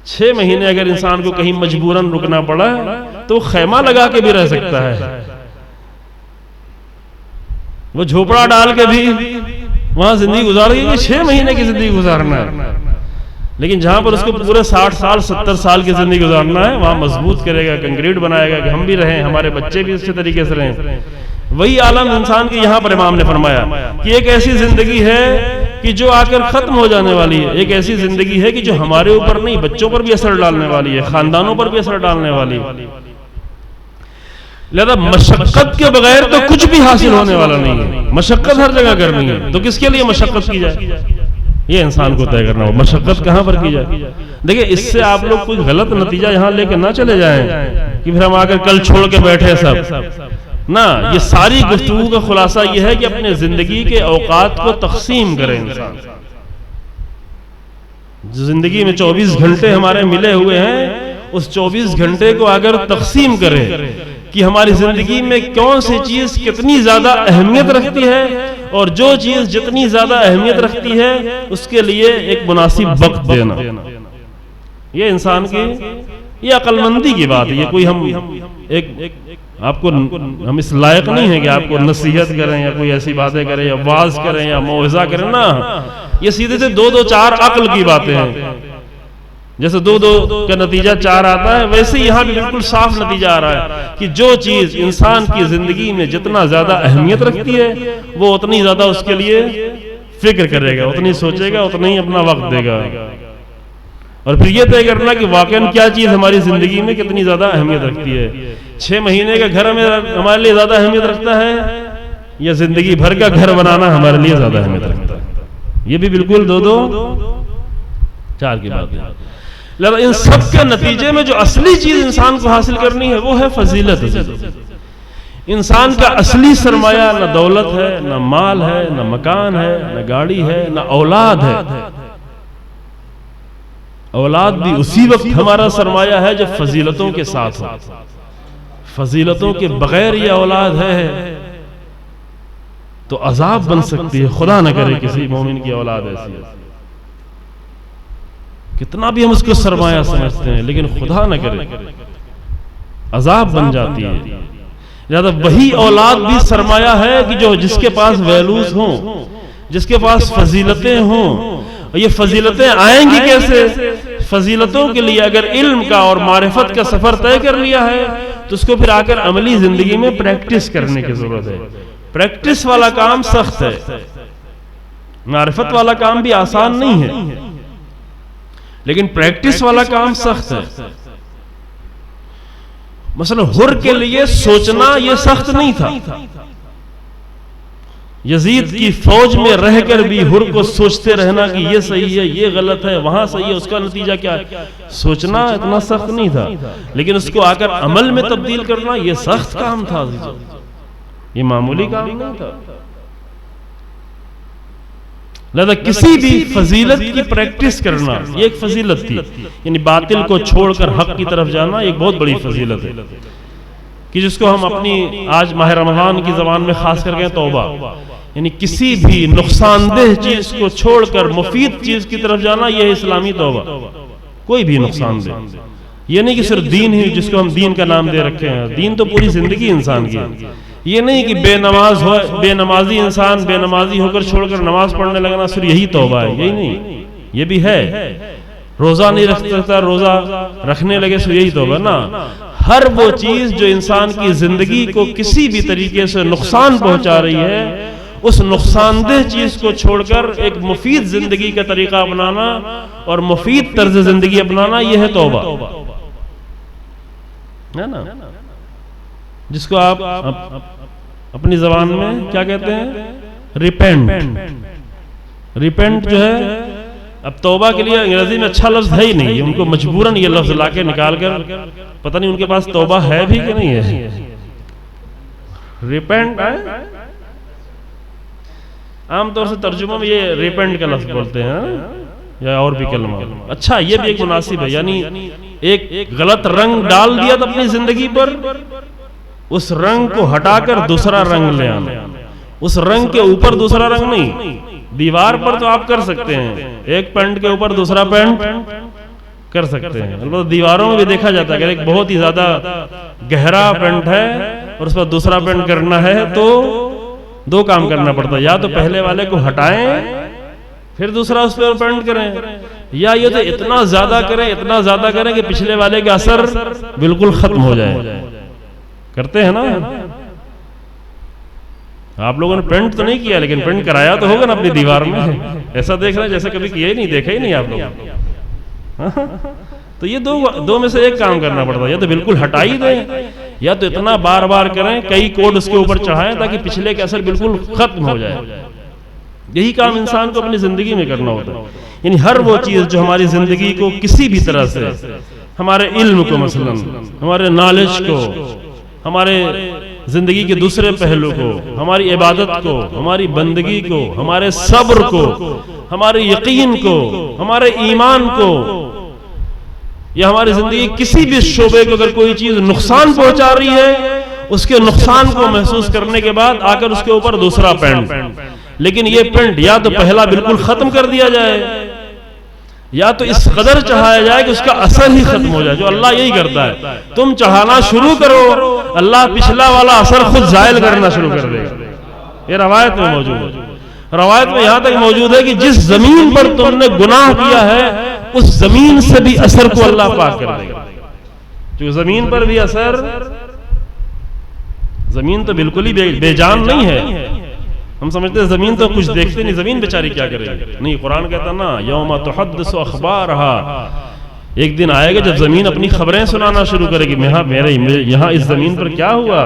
6 مہینے اگر انسان کو کہیں مجبوراً رکنا پڑا تو خیمہ لگا کے بھی رہ سکتا ہے، وہ جھوپڑا ڈال کے بھی وہاں زندگی گزار گئی. 6 مہینے کی زندگی گزارنا ہے، لیکن جہاں پر اس کو پورے 60 سال 70 سال کی زندگی گزارنا ہے وہاں مضبوط کرے گا، کنکریٹ بنائے گا کہ ہم بھی رہیں، ہمارے بچے بھی اچھے طریقے سے رہیں. وہی عالم انسان کی یہاں پر امام نے فرمایا کہ ایک ایسی زندگی ہے کہ جو آ کر ختم ہو جانے والی ہے، ایک ایسی زندگی ہے کہ جو ہمارے اوپر نہیں بچوں پر بھی اثر ڈالنے والی ہے، خاندانوں پر بھی اثر ڈالنے والی ہے. لہذا مشقت کے بغیر تو کچھ بھی حاصل ہونے والا نہیں ہے. مشقت ہر جگہ کرنی ہے، تو کس کے لیے مشقت کی جائے؟ یہ انسان کو طے کرنا ہو مشقت کہاں پر کی جائے. دیکھیں اس سے آپ لوگ کوئی غلط نتیجہ یہاں لے کے نہ چلے جائیں کہ پھر ہم آ کر کل چھوڑ کے بیٹھے سب. نہ، یہ ساری گفتگو کا خلاصہ یہ ہے کہ اپنے زندگی کے اوقات کو تقسیم کریں. انسان زندگی میں 24 گھنٹے ہمارے ملے ہوئے ہیں، اس 24 گھنٹے کو اگر تقسیم کریں کہ ہماری زندگی میں کون سی چیز کتنی زیادہ اہمیت رکھتی ہے، اور جو چیز جتنی زیادہ اہمیت رکھتی ہے اس کے لیے ایک مناسب وقت دینا. یہ انسان کی یہ عقل مندی کی بات ہے. یہ کوئی ہم آپ کو ہم اس لائق نہیں ہیں کہ آپ کو نصیحت کریں یا کوئی ایسی باتیں کریں یا واعظ کریں یا موعظہ کریں. نہ، یہ سیدھے سے 2 4 عقل کی باتیں ہیں. جیسے 2 کا نتیجہ 4 آتا ہے، ویسے یہاں بھی بالکل صاف نتیجہ آ رہا ہے کہ جو چیز انسان کی زندگی میں جتنا زیادہ اہمیت رکھتی ہے وہ اتنی زیادہ اس کے لیے فکر کرے گا، اتنی سوچے گا، اتنا ہی اپنا وقت دے گا. اور پھر یہ طے کرنا کہ واقعاً کیا چیز ہماری زندگی میں کتنی زیادہ اہمیت رکھتی ہے. 6 مہینے کا گھر ہمارے لیے زیادہ اہمیت رکھتا ہے یا زندگی بھر کا گھر بنانا ہمارے لیے زیادہ اہمیت رکھتا ہے؟ یہ بھی بالکل 2 4 کی بات ہے. لہذا ان سب کے نتیجے میں جو اصلی چیز انسان کو حاصل کرنی ہے وہ ہے فضیلت. انسان کا اصلی سرمایہ نہ دولت ہے، نہ مال ہے، نہ مکان ہے، نہ گاڑی ہے، نہ اولاد ہے. اولاد بھی اسی وقت ہمارا سرمایہ ہے جب فضیلتوں کے ساتھ ہو. فضیلتوں کے بغیر یہ اولاد ہے تو عذاب بن سکتی ہے. خدا نہ کرے کسی مومن کی اولاد ایسی ہے. کتنا بھی ہم اس کو سرمایہ سمجھتے ہیں لیکن خدا نہ کرے عذاب بن جاتی ہے. لہذا وہی اولاد بھی سرمایہ ہے کہ جو جس کے پاس ویلوز ہوں، جس کے پاس فضیلتیں ہوں. یہ فضیلتیں آئیں گی کیسے؟ فضیلتوں کے لیے اگر علم کا اور معرفت کا سفر طے کر لیا ہے تو اس کو پھر آ کر عملی زندگی میں پریکٹس کرنے کی ضرورت ہے. پریکٹس والا کام سخت ہے، معرفت والا کام بھی آسان نہیں ہے، لیکن پریکٹس والا کام سخت ہے. مثلا حر کے لیے سوچنا یہ سخت نہیں تھا. یزید کی فوج میں رہ کر بھی حر کو سوچتے رہنا کہ یہ صحیح ہے، یہ غلط ہے، وہاں صحیح ہے، اس کا نتیجہ کیا ہے، سوچنا اتنا سخت نہیں تھا. لیکن اس کو آ کر عمل میں تبدیل کرنا یہ سخت کام تھا. یہ معمولی کام نہیں تھا. لہذا کسی بھی فضیلت کی پریکٹس کرنا یہ ایک فضیلت تھی. یعنی باطل کو چھوڑ کر حق کی طرف جانا ایک بہت بڑی فضیلت ہے کہ جس کو ہم اپنی آج ماہ رمضان کی زبان میں خاص کر کے توبہ، یعنی کسی بھی نقصان دہ چیز کو چھوڑ کر مفید چیز کی طرف جانا یہ اسلامی توبہ. کوئی بھی نقصان دہ، یہ نہیں کہ صرف دین ہی جس کو ہم دین کا نام دے رکھے ہیں. دین تو پوری زندگی انسان کی ہے. یہ نہیں کہ بے نمازی انسان بے نمازی ہو کر چھوڑ کر نماز پڑھنے لگنا صرف یہی توبہ ہے. یہی نہیں، یہ بھی ہے. روزہ نہیں رکھتا، روزہ رکھنے لگے صرف یہی توبہ. نا، ہر وہ چیز جو انسان کی زندگی کو کسی بھی طریقے سے نقصان پہنچا رہی ہے، اس نقصان دہ چیز کو چھوڑ کر ایک مفید زندگی کا طریقہ اپنانا اور مفید طرز زندگی اپنانا، یہ ہے توبہ، ہے نا؟ جس کو آپ اپنی زبان میں کیا کہتے ہیں؟ ریپینٹ جو ہے، اب توبہ کے لیے انگریزی میں اچھا لفظ ہے ہی نہیں، ان کو مجبوراً یہ لفظ لا کے نکال کر، پتہ نہیں ان کے پاس توبہ ہے بھی کہ نہیں ہے۔ ریپینٹ عام طور سے ترجمہ میں یہ ریپینٹ کا لفظ بولتے ہیں یا اور بھی کلمہ۔ اچھا، یہ بھی ایک مناسب ہے، یعنی ایک غلط رنگ ڈال دیا تو اپنی زندگی پر، اس رنگ کو ہٹا کر دوسرا رنگ لے آنا، اس رنگ کے اوپر دوسرا رنگ نہیں۔ دیوار پر تو آپ کر سکتے ہیں، ایک پینٹ کے اوپر دوسرا پینٹ کر سکتے ہیں، البتہ دیواروں میں بھی دیکھا جاتا ہے کہ ایک بہت ہی زیادہ گہرا پینٹ ہے اور اس پر دوسرا پینٹ کرنا ہے تو دو کام کرنا پڑتا ہے، یا تو پہلے والے کو ہٹائیں پھر دوسرا اس پر پینٹ کریں، یا یہ تو اتنا زیادہ کریں کہ پچھلے والے کا اثر بالکل ختم ہو جائے۔ کرتے ہیں نا آپ لوگوں نے؟ پینٹ تو نہیں کیا لیکن پینٹ کرایا تو ہوگا نا اپنی دیوار میں، ایسا دیکھ رہے ہیں جیسے کبھی کیا ہی نہیں، دیکھا ہی نہیں آپ لوگ۔ تو یہ دو میں سے ایک کام کرنا پڑتا ہے، یا تو بالکل ہٹا ہی دیں، یا تو اتنا بار بار کریں، کئی کوڈ اس کے اوپر چڑھائیں تاکہ پچھلے کا اثر بالکل ختم ہو جائے۔ یہی کام انسان کو اپنی زندگی میں کرنا ہوتا ہے، یعنی ہر وہ چیز جو ہماری زندگی کو کسی بھی طرح سے، ہمارے علم کو مثلا، ہمارے نالج کو، ہمارے زندگی کے دوسرے پہلو کو، ہماری عبادت کو، ہماری بندگی کو، ہمارے صبر کو، ہمارے یقین کو، ہمارے ایمان کو، یا ہماری زندگی کسی بھی شعبے کو اگر کوئی چیز نقصان پہنچا رہی ہے، اس کے نقصان کو محسوس کرنے کے بعد آ کر اس کے اوپر دوسرا پینٹ، لیکن یہ پینٹ یا تو پہلا بالکل ختم کر دیا جائے، یا تو اس قدر چڑھایا جائے کہ اس کا اثر ہی ختم ہو جائے، جو اللہ یہی کرتا ہے۔ تم چڑھانا شروع کرو، اللہ پچھلا والا اثر خود زائل کرنا شروع کر دے گا۔ یہ روایت میں موجود ہے، روایت میں یہاں تک موجود ہے کہ جس زمین پر تم نے گناہ کیا ہے اس زمین سے بھی اثر کو اللہ پاک کر دے گا، جو زمین پر بھی اثر، زمین تو بالکل ہی بے جان نہیں ہے، ہم سمجھتے ہیں زمین تو کچھ دیکھتے نہیں، زمین بیچاری کیا کرے گی؟ نہیں، قرآن کہتا نا یوم تحدث اخبارہا، ایک دن آئے گا جب زمین اپنی خبریں سنانا شروع کرے گی، یہاں اس زمین پر کیا ہوا،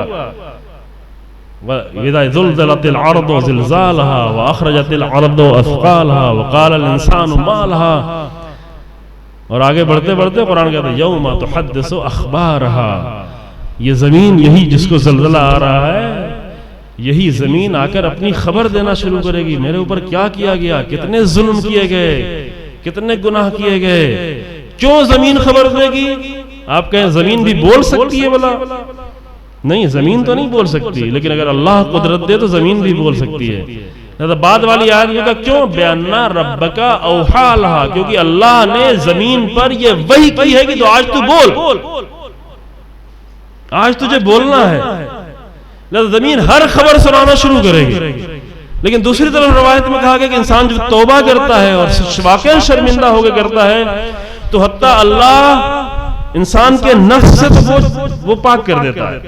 وَإِذَا زُلْزِلَتِ الْأَرْضُ زِلْزَالَهَا وَأَخْرَجَتِ الْأَرْضُ أَثْقَالَهَا وَقَالَ الْإِنسَانُ مَا لَهَا، اور آگے بڑھتے بڑھتے قرآن کہتا ہے یوم تحدث اخبارہا، یہ زمین، یہی جس کو زلزلہ آ رہا ہے، یہی زمین آ کر اپنی خبر دینا شروع کرے گی، میرے اوپر کیا کیا گیا، کتنے ظلم کیے گئے، کتنے گناہ کیے گئے۔ کیوں زمین خبر دے گی؟ آپ کہیں زمین بھی بول سکتی ہے بلا؟ نہیں، زمین تو نہیں بول سکتی، لیکن اگر اللہ قدرت دے تو زمین بھی بول سکتی ہے۔ لہذا بعد والی آیت میں کہا کیوں؟ بِأَنَّ رَبَّكَ أَوْحَىٰ لَهَا، کیونکہ اللہ نے زمین پر یہ وحی کی ہے کہ تو آج تو بول، آج تجھے بولنا ہے، لہذا زمین ہر خبر سنانا شروع کرے گی۔ لیکن دوسری طرف روایت میں کہا گیا کہ انسان جب توبہ کرتا ہے اور واقعا شرمندہ ہو کے کرتا ہے تو حتیٰ اللہ انسان کے نفس سے تو وہ پاک کر دیتا ہے،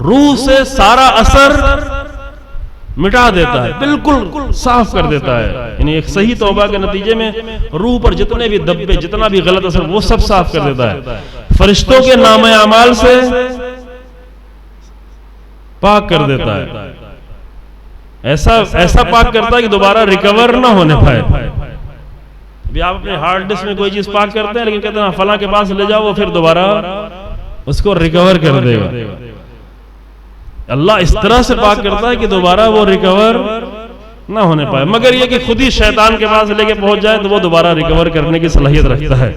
روح سے سارا اثر مٹا دیتا ہے، بالکل صاف کر دیتا ہے، یعنی ایک صحیح توبہ کے نتیجے میں روح پر جتنے بھی دبے، جتنا بھی غلط اثر، وہ سب صاف کر دیتا ہے، فرشتوں کے نام اعمال سے پاک کر دیتا ہے، ایسا پاک کرتا ہے کہ دوبارہ ریکور نہ ہونے پائے۔ ابھی آپ اپنے ہارڈ ڈسک میں کوئی چیز پاک کرتے ہیں لیکن کہتے ہیں فلاں کے پاس لے جاؤ، وہ پھر دوبارہ اس کو ریکور کر دے گا۔ اللہ اس طرح سے پاک کرتا ہے کہ دوبارہ وہ ریکور نہ ہونے پائے، مگر یہ کہ خود ہی شیطان کے پاس لے کے پہنچ جائے تو وہ دوبارہ ریکور کرنے کی صلاحیت رکھتا ہے،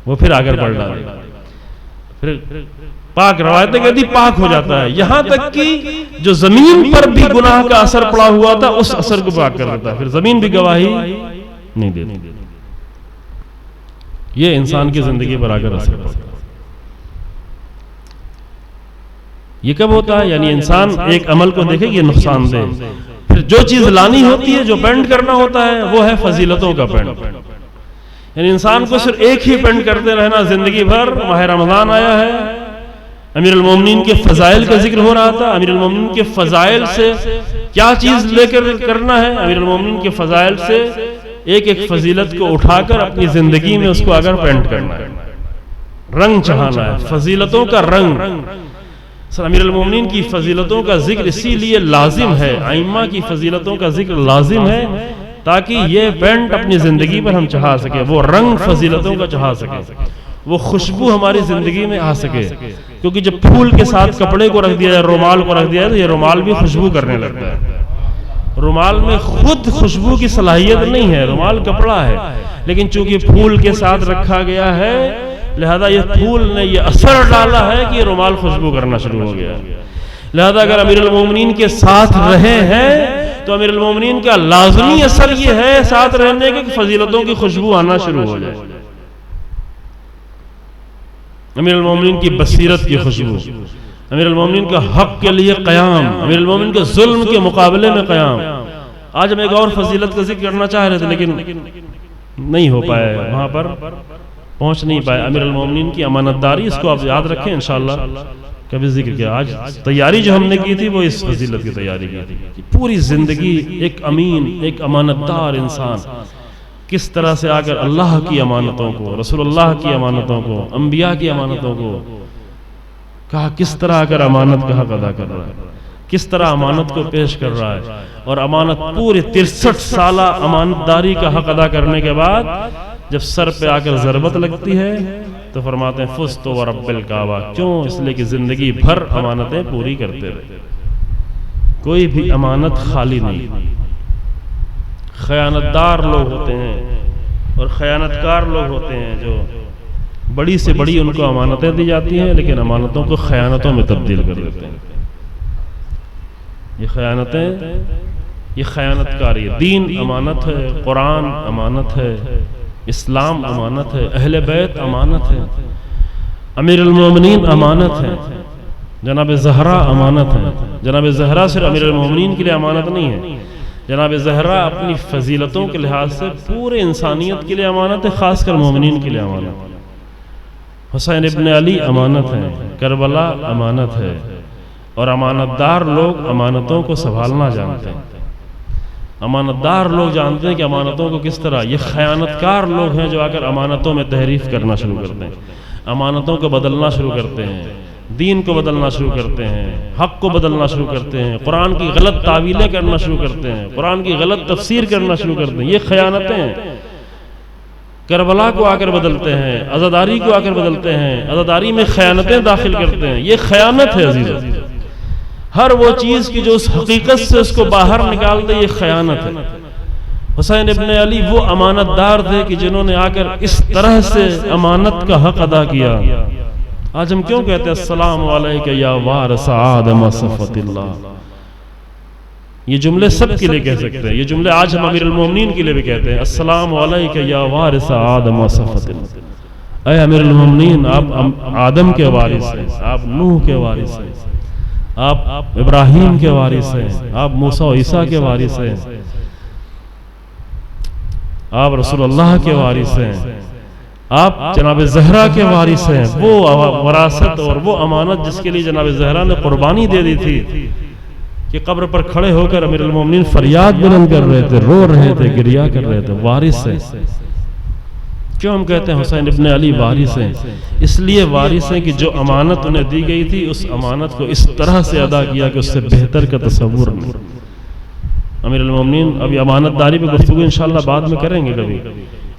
وہ پھر آگر بڑھ ڈالے گا، پھر پاک، روایتیں کہتی پاک ہو جاتا ہے، یہاں تک کہ جو زمین پر بھی گناہ کا اثر پڑا ہوا تھا اس اثر کو پاک کر دیتا ہے، پھر زمین بھی گواہی نہیں دیتی۔ یہ انسان کی زندگی پر آ کر اثر پڑتا ہے۔ یہ کب ہوتا ہے؟ یعنی انسان ایک عمل کو دیکھے یہ نقصان دہ، پھر جو چیز لانی ہوتی ہے، جو بینڈ کرنا ہوتا ہے، وہ ہے فضیلتوں کا بینڈ، یعنی انسان کو صرف ایک ہی پینٹ کرتے رہنا زندگی بھر. ماہ رمضان آیا ہے, امیر المومنین کے فضائل کا ذکر ہو رہا تھا. امیر المومنین کے فضائل سے کیا چیز لے کر کرنا ہے؟ امیر المومنین کے فضائل سے ایک ایک فضیلت کو اٹھا کر اپنی زندگی میں اس کو اگر پینٹ کرنا ہے, رنگ چڑھانا ہے, فضیلتوں کا رنگ. امیر المومنین کی فضیلتوں کا ذکر اسی لیے لازم ہے, ائمہ کی فضیلتوں کا ذکر لازم ہے, تاکہ یہ پینٹ اپنی زندگی پر ہم چڑھا سکے, وہ رنگ فضیلتوں کا چڑھا سکے, وہ خوشبو ہماری زندگی میں آ سکے. کیونکہ جب پھول کے ساتھ کپڑے کو رکھ دیا جائے, رومال کو رکھ دیا جائے, تو یہ رومال بھی خوشبو کرنے لگتا ہے. رومال میں خود خوشبو کی صلاحیت نہیں ہے, رومال کپڑا ہے, لیکن چونکہ پھول کے ساتھ رکھا گیا ہے, لہذا یہ پھول نے یہ اثر ڈالا ہے کہ یہ رومال خوشبو کرنا شروع ہو گیا. لہذا اگر امیر المومنین کے ساتھ رہے ہیں تو امیر المومنین کا لازمی اثر یہ ہے ساتھ رہنے کے کہ فضیلتوں کی خوشبو آنا شروع ہو جائے. امیر المومنین کی بصیرت کی خوشبو, امیر المومنین کا حق کے لیے قیام, امیر المومنین کے ظلم کے مقابلے میں قیام. آج ہم ایک اور فضیلت کا ذکر کرنا چاہ رہے تھے لیکن نہیں ہو پائے, وہاں پر پہنچ نہیں پائے. امیر المومنین کی امانت داری, اس کو آپ یاد رکھیں انشاءاللہ کبھی ذکر کیا. آج تیاری جو ہم نے کی تھی وہ اس فضیلت کی تیاری کی تھی. پوری زندگی ایک امین, ایک امانت دار انسان کس طرح سے آ کر اللہ کی امانتوں کو, رسول اللہ کی امانتوں کو, انبیاء کی امانتوں کو کہا, کس طرح آ کر امانت کا حق ادا کر رہا ہے, کس طرح امانت کو پیش کر رہا ہے. اور امانت پورے 63 سالہ امانت داری کا حق ادا کرنے کے بعد جب سر پہ آ کر ضربت لگتی ہے تو فرماتے ہیں فزت ورب الکعبہ. کیوں؟ اس لیے کہ زندگی بھر امانتیں پوری کرتے رہے, کوئی بھی امانت خالی نہیں. خیانتدار لوگ ہوتے ہیں اور خیانتکار لوگ ہوتے ہیں جو بڑی سے بڑی ان کو امانتیں دی جاتی ہیں لیکن امانتوں کو خیانتوں میں تبدیل کر دیتے ہیں. یہ خیانتیں, یہ خیانت کاری ہے. دین امانت ہے, قرآن امانت ہے, اسلام امانت ہے, اہل بیت امانت ہے, امیر المومنین امانت ہے, جناب زہرا امانت ہے. جناب زہرا صرف امیر المومنین کے لیے امانت نہیں ہے, جناب زہرا اپنی فضیلتوں کے لحاظ سے پورے انسانیت کے لیے امانت ہے, خاص کر مومنین کے لیے امانت ہے. حسین ابن علی امانت ہے, کربلا امانت ہے. اور امانت دار لوگ امانتوں کو سنبھالنا جانتے ہیں. امانت دار لوگ جانتے ہیں کہ امانتوں کو کس طرح. یہ خیانتکار لوگ ہیں جو آ کر امانتوں میں تحریف کرنا شروع کرتے ہیں, امانتوں کو بدلنا شروع کرتے ہیں, دین کو بدلنا شروع کرتے ہیں, حق کو بدلنا شروع کرتے ہیں, قرآن کی غلط تعویلیں کرنا شروع کرتے ہیں, قرآن کی غلط تفسیر کرنا شروع کرتے ہیں. یہ خیانتیں ہیں. کربلا کو آ کر بدلتے ہیں, عزاداری کو آ کر بدلتے ہیں, عزاداری میں خیانتیں داخل کرتے ہیں. یہ خیانت ہے عزیزو. ہر وہ چیز کی جو اس حقیقت سے اس کو باہر نکالتے, یہ خیانت ہے. حسین ابن علی وہ امانت دار تھے کہ جنہوں نے آ کر اس طرح سے امانت کا حق ادا کیا. آج ہم کیوں کہتے ہیں السلام علیکہ یا وارث آدم صفوت اللہ؟ یہ جملے سب کے لیے کہہ سکتے ہیں. یہ جملے آج ہم امیر المومنین کے لیے بھی کہتے ہیں, السلام علیکہ یا وارث آدم صفوت اللہ. اے امیر المومنین, آپ آدم کے وارث ہیں, آپ نوح کے وارث ہیں, آپ ابراہیم کے وارث ہیں, آپ موسیٰ و عیسیٰ کے وارث ہیں, آپ رسول اللہ کے وارث ہیں, آپ جناب زہرا کے وارث ہیں. وہ وراثت اور وہ امانت جس کے لیے جناب زہرا نے قربانی دے دی تھی کہ قبر پر کھڑے ہو کر امیر المومنین فریاد بلند کر رہے تھے, رو رہے تھے, گریا کر رہے تھے, وارث ہیں. کیوں ہم کہتے ہیں حسین ابن علی وارث ہیں؟ اس لیے وارث ہیں کہ جو امانت انہیں دی گئی تھی اس امانت کو اس طرح سے ادا کیا کہ اس سے بہتر کا تصور نہیں. امیر المومنین, ابھی امانت داری پہ گفتگو انشاءاللہ بعد میں کریں گے کبھی.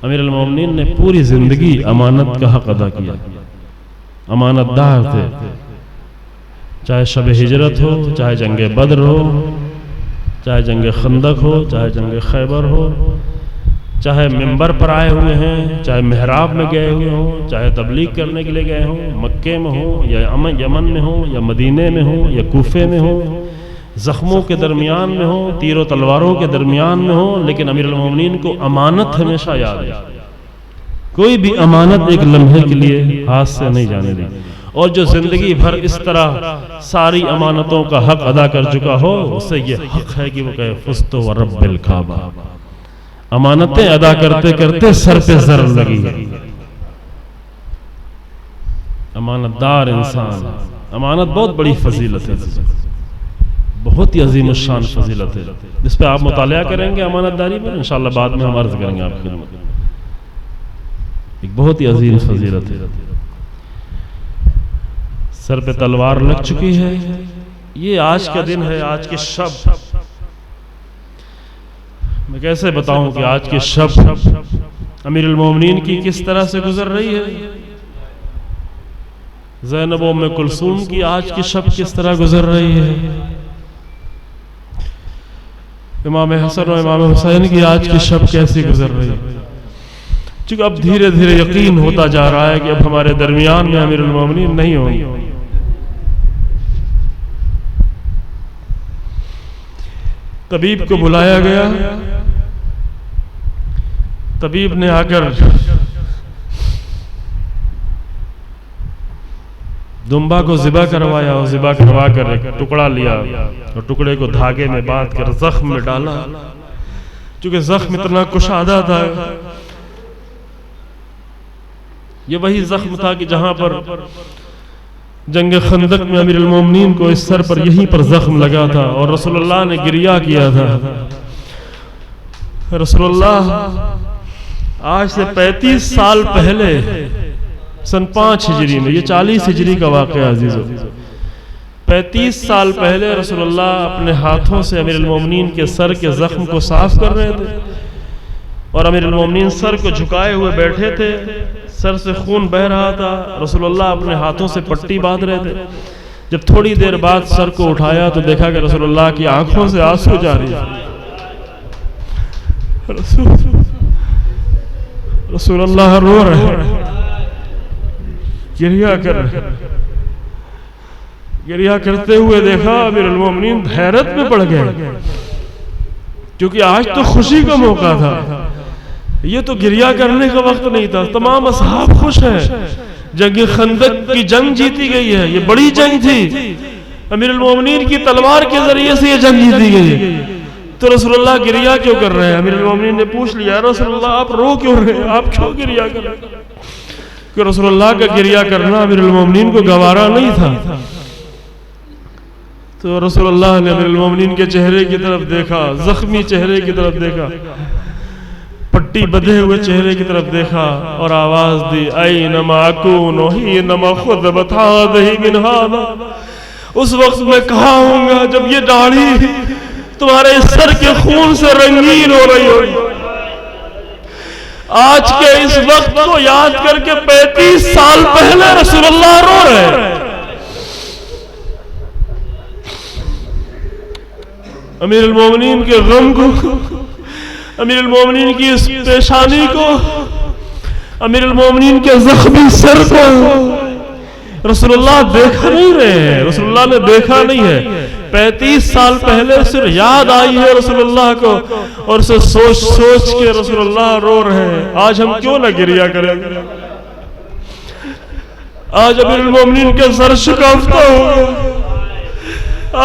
امیر المومنین نے پوری زندگی امانت کا حق ادا کیا, امانت دار تھے. چاہے شب ہجرت ہو, چاہے جنگ بدر ہو, چاہے جنگ خندق ہو, چاہے جنگ خیبر ہو, چاہے منبر پر آئے ہوئے ہیں, چاہے محراب میں گئے ہوئے ہوں, چاہے تبلیغ کرنے کے لیے گئے ہوں, مکے میں ہوں یا یمن میں ہوں یا مدینے میں ہوں یا کوفے میں ہوں, زخموں کے درمیان میں ہوں, تیر و تلواروں کے درمیان میں ہوں, لیکن امیر المومنین کو امانت ہمیشہ یاد ہے. کوئی بھی امانت ایک لمحے کے لیے ہاتھ سے نہیں جانے دی. اور جو زندگی بھر اس طرح ساری امانتوں کا حق ادا کر چکا ہو, اسے یہ حق ہے کہ وہ کہے فزت ورب الکعبہ. امانتیں ادا کرتے کرتے سر پہ زر لگی. امانت دار انسان، امانت بہت بڑی فضیلت ہے، بہت ہی عظیم الشان فضیلت ہے، جس پہ آپ مطالعہ کریں گے امانت داری پر انشاءاللہ بعد میں ہم عرض کریں گے آپ کی خدمت میں. ایک بہت ہی عظیم فضیلت ہے. سر پہ تلوار لگ چکی ہے. یہ آج کا دن ہے، آج کے شب. میں کیسے بتاؤں کہ آج کے شب امیر المومنین کی کس طرح سے گزر رہی ہے، زینب ام کلثوم کی آج کی شب کس طرح گزر رہی ہے، امام حسن و امام حسین کی آج کی شب کیسی گزر رہی ہے. چونکہ اب دھیرے دھیرے یقین ہوتا جا رہا ہے کہ اب ہمارے درمیان میں امیر المومنین نہیں ہوں گے. طبیب کو بلایا گیا. طبیب نے آ کر دمبا کو ذبح کروایا اور ذبح کروا کر ایک ٹکڑا لیا اور ٹکڑے کو دھاگے میں باندھ کر زخم میں ڈالا. چونکہ زخم اتنا کشادہ تھا، یہ وہی زخم تھا کہ جہاں پر جنگ خندق میں امیر المومنین کو اس سر پر یہیں پر زخم لگا تھا اور رسول اللہ نے گریہ کیا تھا. رسول اللہ آج سے 35 سال پہلے سن 5 ہجری میں، یہ 40 ہجری کا واقعہ عزیزو، 35 سال پہلے رسول اللہ اپنے ہاتھوں سے امیر المومنین کے سر کے زخم کو صاف کر رہے تھے اور امیر المومنین سر کو جھکائے ہوئے بیٹھے تھے. سر سے خون بہ رہا تھا. رسول اللہ اپنے ہاتھوں سے پٹی باندھ رہے تھے. جب تھوڑی دیر بعد سر کو اٹھایا تو دیکھا کہ رسول اللہ کی آنکھوں سے آنسو جاری. رسول اللہ رو رہے، گریہ کر رہے. گریہ کرتے ہوئے دیکھا امیر المومنین حیرت میں پڑ گئے، کیونکہ آج تو خوشی کا موقع تھا، یہ تو گریہ کرنے کا وقت نہیں تھا. تمام اصحاب خوش ہیں، جنگ خندق کی جنگ جیتی گئی ہے، یہ بڑی جنگ تھی، امیر المومنین کی تلوار کے ذریعے سے یہ جنگ جیتی گئی. تو رسول اللہ گریہ کیوں کر رہے ہیں؟ امیر المومنین نے پوچھ لیا، رسول اللہ آپ رو کیوں رہے ہیں، آپ کیوں گریہ کر رہے ہیں؟ کہ رسول اللہ کا گریہ کرنا امیر المومنین کو گوارا نہیں تھا. تو رسول اللہ نے امیر المومنین کے چہرے کی طرف دیکھا، زخمی چہرے کی طرف دیکھا، پٹی بدھے ہوئے چہرے کی طرف دیکھا اور آواز دی، اینما اکون حینما خضبت ہذہ من ھذا. اس وقت میں کہاں ہوں گا جب یہ داڑھی تمہارے سر کے خون سے رنگین ہو رہی ہوگی. آج کے اس وقت کو یاد کر کے 35 سال پہلے رسول اللہ رو رہے ہیں. امیر المومنین کے غم کو، امیر المومنین کی اس پیشانی کو، امیر المومنین کے زخمی سر کو رسول اللہ دیکھا نہیں رہے ہیں. رسول اللہ نے دیکھا نہیں ہے. 35 سال پہلے صرف یاد آئی ہے رسول اللہ کو اور اسے سوچ سوچ کے رسول اللہ رو رہے ہیں. آج ہم کیوں نہ گریہ کریں گے؟ آج امیر المومنین کے سر شکافتہ ہو گئے.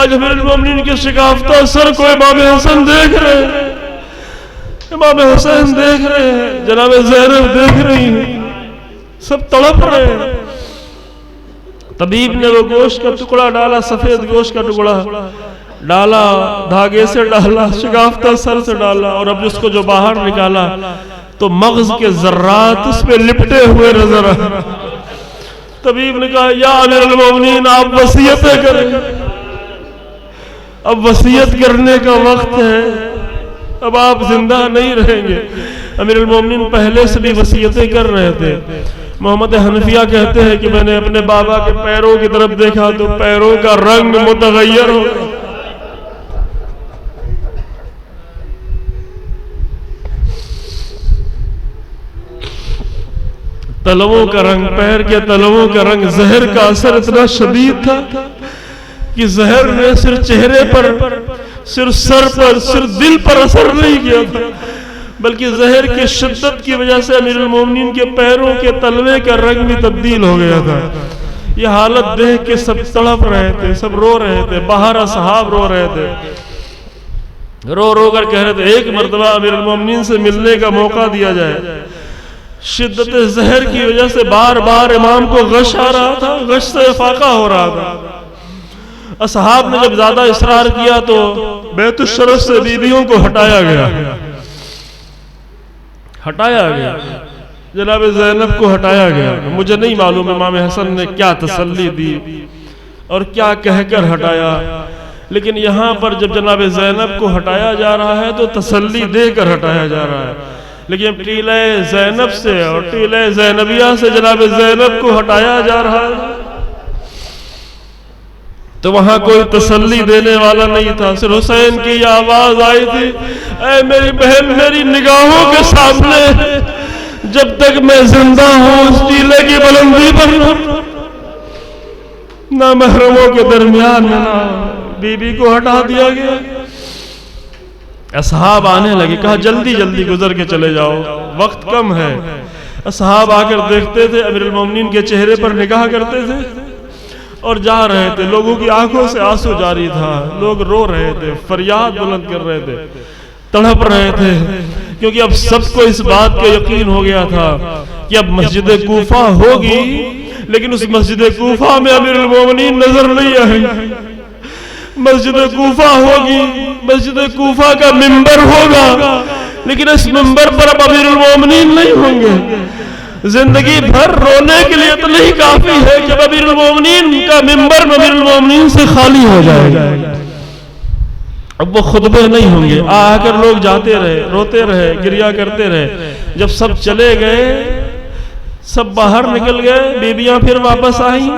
آج امیر المومنین کے شکافتہ سر کو امام حسن دیکھ رہے ہیں، امام حسین دیکھ رہے ہیں، جناب زینب دیکھ رہی ہیں، سب تڑپ رہے ہیں. طبیب نے وہ گوشت کا ٹکڑا ڈالا، سفید گوشت کا ٹکڑا ڈالا، دھاگے سے ڈالا، شکافتہ سر سے ڈالا اور اب اس کو جو باہر نکالا تو مغز کے ذرات اس پہ لپٹے ہوئے نظر آ. طبیب نے کہا، یا امیر المومنین آپ وصیتیں کریں، اب وصیت کرنے کا وقت ہے، اب آپ زندہ نہیں رہیں گے. امیر المومنین پہلے سے بھی وصیتیں کر رہے تھے. محمد حنفیہ کہتے ہیں کہ میں نے اپنے بابا کے پیروں کی طرف دیکھا تو پیروں کا رنگ متغیر ہو گیا. تلووں کا رنگ، پیر کے تلووں کا رنگ، زہر کا اثر اتنا شدید تھا کہ زہر نے صرف چہرے پر، صرف سر پر، صرف دل پر اثر نہیں کیا تھا، بلکہ زہر کی شدت کی وجہ سے امیر المومنین کے پیروں کے تلوے کا رنگ بھی تبدیل ہو گیا تھا. یہ حالت دیکھ کے سب تڑپ رہے تھے، سب رو رہے تھے، باہر اصحاب رو رہے تھے. رو رو کر کہہ رہے تھے ایک مرتبہ امیر المومنین سے ملنے کا موقع دیا جائے. شدت زہر کی وجہ سے بار بار امام کو غش آ رہا تھا, غش سے فاقہ ہو رہا تھا. اصحاب نے جب زیادہ اصرار کیا تو بیت الشرف سے بیویوں کو ہٹایا گیا, جناب زینب کو ہٹایا گیا. مجھے نہیں معلوم امام حسن نے کیا تسلی دی اور کیا کہہ کر ہٹایا, لیکن یہاں پر جب جناب زینب کو ہٹایا جا رہا ہے تو تسلی دے کر ہٹایا جا رہا ہے. لیکن ٹیلہ زینب سے اور ٹیلہ زینبیہ سے جناب زینب کو ہٹایا جا رہا ہے تو وہاں کوئی تسلی دینے والا نہیں تھا. صرف حسین کی یہ آواز آئی تھی, اے میری بہن میری نگاہوں کے سامنے جب تک میں زندہ ہوں اس ٹیلے کی بلندی پر نہ محرموں کے درمیان میں نہ. بی بی کو ہٹا دیا گیا. اصحاب آنے لگے, کہا جلدی جلدی گزر کے چلے جاؤ, وقت کم ہے. اصحاب آ کر دیکھتے تھے, امیر المومنین کے چہرے پر نگاہ کرتے تھے اور جا رہے تھے. لوگوں کی آنکھوں سے آنسو جاری تھا, لوگ رو رہے تھے, فریاد بلند کر رہے تھے, تڑپ رہے تھے, کیونکہ اب سب کو اس بات کا یقین ہو گیا تھا کہ اب مسجد کوفہ ہوگی, لیکن اس مسجد کوفہ میں امیر المومنین نظر نہیں آئیں. مسجد کوفہ ہوگی, مسجد کوفہ کا منبر ہوگا, لیکن اس منبر پر اب امیر المومنین نہیں ہوں گے. زندگی بھر رونے کے لیے تو نہیں کافی ہے کہ امیر المومنین کا منبر امیر المومنین سے خالی ہو جائے گا. اب وہ خطبے نہیں ہوں گے. آ کر لوگ جاتے رہے, روتے رہے, گریا کرتے رہے. جب سب چلے گئے, سب باہر نکل گئے, بیویاں پھر واپس آئیں.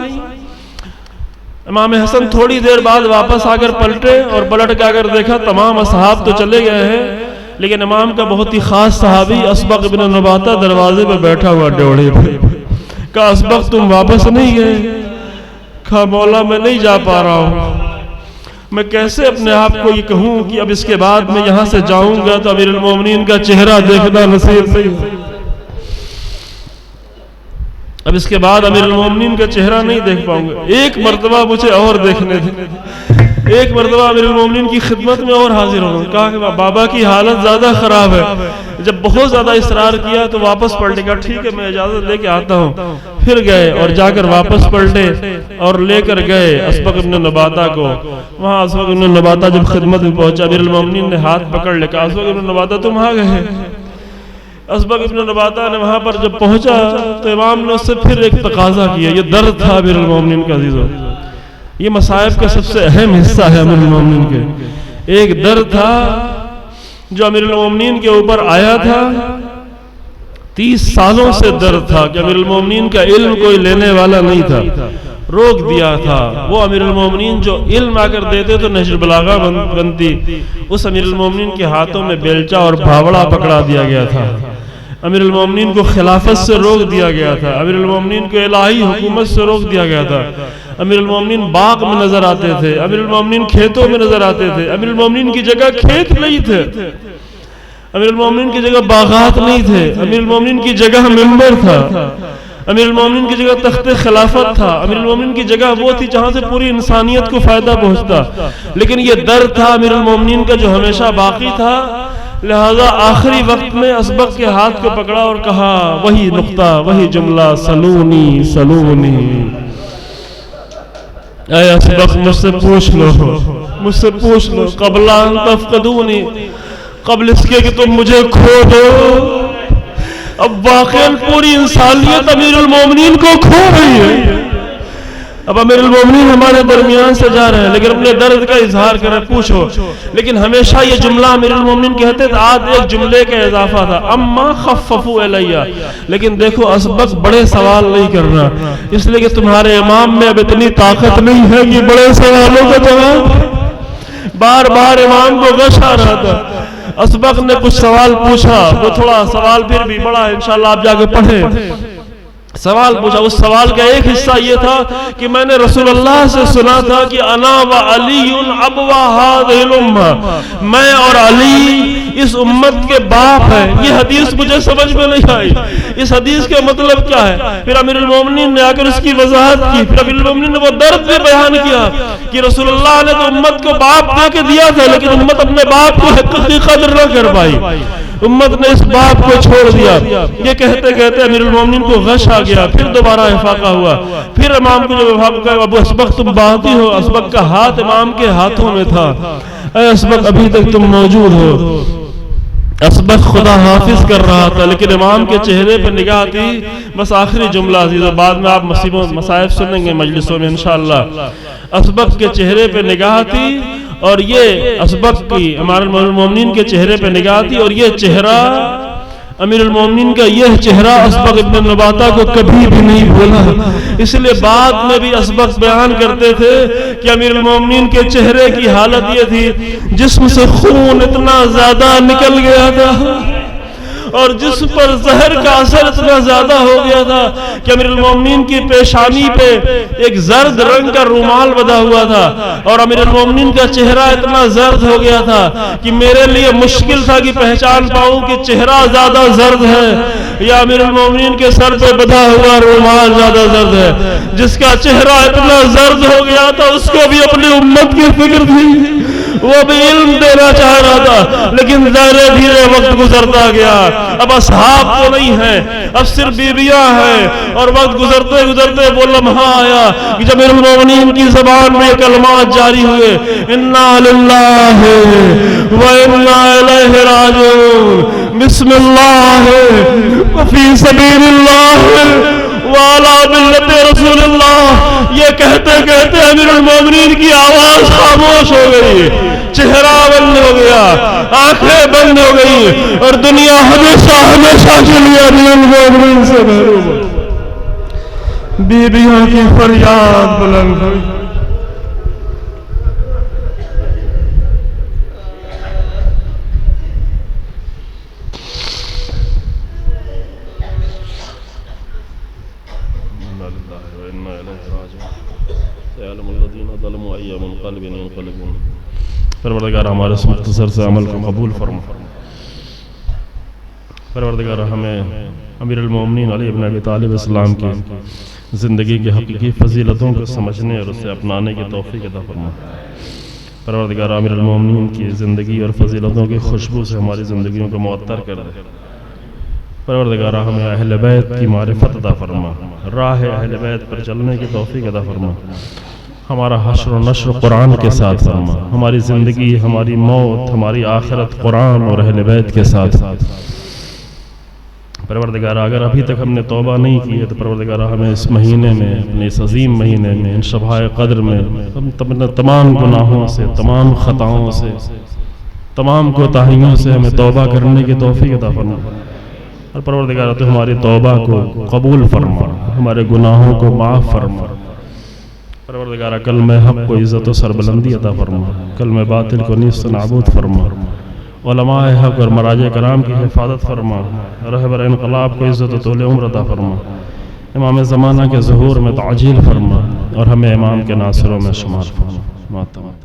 امام حسن تھوڑی دیر بعد واپس آ کر پلٹے اور پلٹ کے اگر دیکھا تمام اصحاب تو چلے گئے ہیں, لیکن امام کا بہت ہی خاص صحابی اسبغ بن نباتہ دروازے پہ بیٹھا ہوا ڈیوڑے پہ. کہا اسبغ تم واپس نہیں گئے؟ کہا مولا میں نہیں جا پا رہا ہوں, میں کیسے اپنے آپ کو یہ کہوں کہ اب اس کے بعد میں یہاں سے جاؤں گا تو امیر المومنین کا چہرہ دیکھنا نصیب نہیں, اب اس کے بعد امیر المومنین کا چہرہ نہیں دیکھ پاؤں گا. ایک مرتبہ مجھے اور دیکھنے دے, ایک مرتبہ امیر المومنین کی خدمت میں اور حاضر ہوں. کہا کہ بابا کی حالت زیادہ خراب ہے. جب بہت زیادہ اصرار کیا تو واپس پلٹے. کہا ٹھیک ہے میں اجازت لے کے آتا ہوں. پھر گئے اور جا کر واپس پلٹے اور لے کر گئے اسبغ بن نباتہ کو. وہاں اسبغ بن نباتہ جب خدمت میں پہنچا, امیر المومنین نے ہاتھ پکڑ لے. کہا اسبغ بن نباتہ تم آ گئے. اسبغ بن نباتہ نے وہاں پر جب پہنچا تو امام نے اس سے پھر ایک تقاضا کیا. یہ درد تھا امیر المومنین کا عزیزو, یہ مصائب کا سب سے اہم حصہ ہے امیر المومنین کے. ایک درد تھا جو امیر المومنین کے اوپر آیا تھا. 30 سالوں سے درد تھا کہ امیر المومنین کا علم کوئی لینے والا نہیں تھا, روک دیا تھا. وہ امیر المومنین جو علم آ کر دیتے تو نہج البلاغہ بنتی, اس امیر المومنین کے ہاتھوں میں بیلچہ اور بھاوڑا پکڑا دیا گیا تھا. امیر المومنین کو خلافت سے روک دیا گیا تھا. امیر المومنین کو الہی حکومت سے روک دیا گیا تھا. امیر المومنین باغ میں نظر آتے تھے, امیر المومنین کھیتوں میں نظر آتے تھے. امیر المومنین کی جگہ کھیت نہیں تھے, امیر المومنین کی جگہ باغات نہیں تھے, امیر المومنین کی جگہ منبر تھا, امیر المومنین کی جگہ تخت خلافت تھا. امیر المومنین کی جگہ وہ تھی جہاں سے پوری انسانیت کو فائدہ پہنچتا. لیکن یہ درد تھا امیر المومنین کا جو ہمیشہ باقی تھا. لہذا آخری وقت میں اسبغ کے ہاتھ کو پکڑا اور کہا وہی نقطہ, وہی جملہ, سلونی سلونی. اے اسبغ مجھ سے پوچھ لو, مجھ سے پوچھ لو, قبل ان تفقدونی, قبل اس کے کہ تم مجھے کھو دو. اب واقعاً پوری انسانیت امیر المومنین کو کھو رہی ہے. اب امیر المومنین ہمارے درمیان سے جا رہے ہیں, لیکن اپنے درد کا اظہار کر رہے. پوچھو. لیکن ہمیشہ یہ جملہ امیر المومنین کہتے تھے, آج ایک جملے کا اضافہ تھا, اما خففوا الیہ. لیکن دیکھو اسبغ بڑے سوال نہیں کر رہا, اس لیے کہ تمہارے امام میں اب اتنی طاقت نہیں ہے کہ بڑے سوالوں کا جواب. بار بار امام کو غش آ رہا تھا. اسبغ نے کچھ سوال پوچھا, وہ تھوڑا سوال پھر بھی بڑا, انشاءاللہ آپ جا کے پڑھیں. سوال پوچھا. اس سوال کا ایک حصہ یہ تھا کہ میں نے رسول اللہ سے سنا تھا کہ انا و علی ابوا هذه الامه، میں اور علی اس امت کے باپ ہیں. یہ حدیث مجھے سمجھ میں نہیں آئی. اس حدیث کا مطلب کیا ہے؟ پھر امیر المومنین نے آ کر اس کی وضاحت کی. پھر امیر المومنین نے وہ درد بھی بیان کیا کہ رسول اللہ نے تو امت کو باپ دے کے دیا تھا، لیکن امت اپنے باپ کو حقیقی قدر نہ کر پائی. امت نے اس باپ کو چھوڑ دیا. یہ کہتے کہتے امیر المومنین کو غش آ گیا. پھر دوبارہ افاقہ ہوا. پھر امام کو جب افاقہ کہا ابو اسبق تم باقی ہو. اسبق کا ہاتھ امام کے ہاتھوں میں تھا. اے اسبق ابھی تک تم موجود ہو. اسبق خدا حافظ کر رہا تھا لیکن امام کے چہرے پہ نگاہ تھی. بس آخری جملہ عزیزو، بعد میں آپ مصائب سنیں گے مجلسوں میں انشاءاللہ. اسبق کے چہرے پہ نگاہ تھی اور یہ اسبق کی امیر المومنین کے چہرے پہ نگاہ تھی، اور یہ چہرہ امیر المومنین کا یہ چہرہ اسبق ابن نباتہ کو کبھی بھی نہیں بھولا. اس لیے بعد میں بھی اسبق بیان کرتے تھے کہ امیر المومنین کے چہرے کی حالت یہ تھی جسم سے خون اتنا زیادہ نکل گیا تھا اور جسم پر زہر کا اثر اتنا زیادہ ہو گیا تھا کہ امیر المومنین کی پیشانی پہ ایک زرد رنگ کا رومال بندھا ہوا تھا، اور امیر المومنین کا چہرہ اتنا زرد ہو گیا تھا کہ میرے لیے مشکل تھا کہ پہچان پاؤں کہ چہرہ زیادہ زرد ہے یا امیر المومنین کے سر پہ بندھا ہوا رومال زیادہ زرد ہے. جس کا چہرہ اتنا زرد ہو گیا تھا اس کو بھی اپنی امت کی فکر تھی، وہ بھی علم دینا چاہ رہا تھا، لیکن دھیرے دھیرے وقت گزرتا گیا. اب اصحاب تو نہیں ہیں، اب صرف بیویاں ہیں، اور وقت گزرتے گزرتے وہ لمحہ آیا کہ جب امیر المومنین کی زبان میں کلمات جاری ہوئے، انا للہ و انا الیہ راجعون، بسم اللہ وفی سبیل اللہ وعلی ملت رسول اللہ. یہ کہتے کہتے امیر المومنین کی آواز خاموش ہو گئی، چہرہ بند ہو گیا، آنکھیں بند ہو گئی، اور دنیا ہمیشہ ہمیشہ کے لیے امیر المومنین سے محروم ہو. بیویوں کی فریاد بلند ہوئی. پروردگار ہمارے اس مختصر سے عمل کو قبول فرما. پروردگار ہمیں امیر المومنین علی ابن ابی طالب اسلام کی زندگی کی حقیقی فضیلتوں کو سمجھنے اور اسے اپنانے کی توفیق عطا فرما. پروردگار امیر المومنین کی زندگی اور فضیلتوں کی خوشبو سے ہماری زندگیوں کو معطر کر دے. پروردگار ہمیں اہل بیت کی معرفت عطا فرما، راہ اہل بیت پر چلنے کی توفیق عطا فرما. ہمارا حشر و نشر قرآن کے ساتھ فرما. ہماری زندگی، ہماری موت، ہماری آخرت قرآن اور اہل بیت کے ساتھ. پروردگار اگر ابھی تک ہم نے توبہ نہیں کی ہے تو پروردگار ہمیں اس مہینے میں، اپنے اس عظیم مہینے میں، ان شبائے قدر میں ہم تمام گناہوں سے، تمام خطاؤں سے، تمام کوتاہیوں سے ہمیں توبہ کرنے کی توفیق عطا فرما. اور پروردگار تو ہماری توبہ کو قبول فرما، ہمارے گناہوں کو معاف فرما. پروردگار کلمہ حق کو عزت و سربلندی عطا فرما، کلمہ باطل کو نیست و نابود فرما. علماء حق اور مراجع کرام کی حفاظت فرما. رہبر انقلاب کو عزت و طول عمر عطا فرما. امام زمانہ کے ظہور میں تعجیل فرما اور ہمیں امام کے ناصروں میں شمار فرما.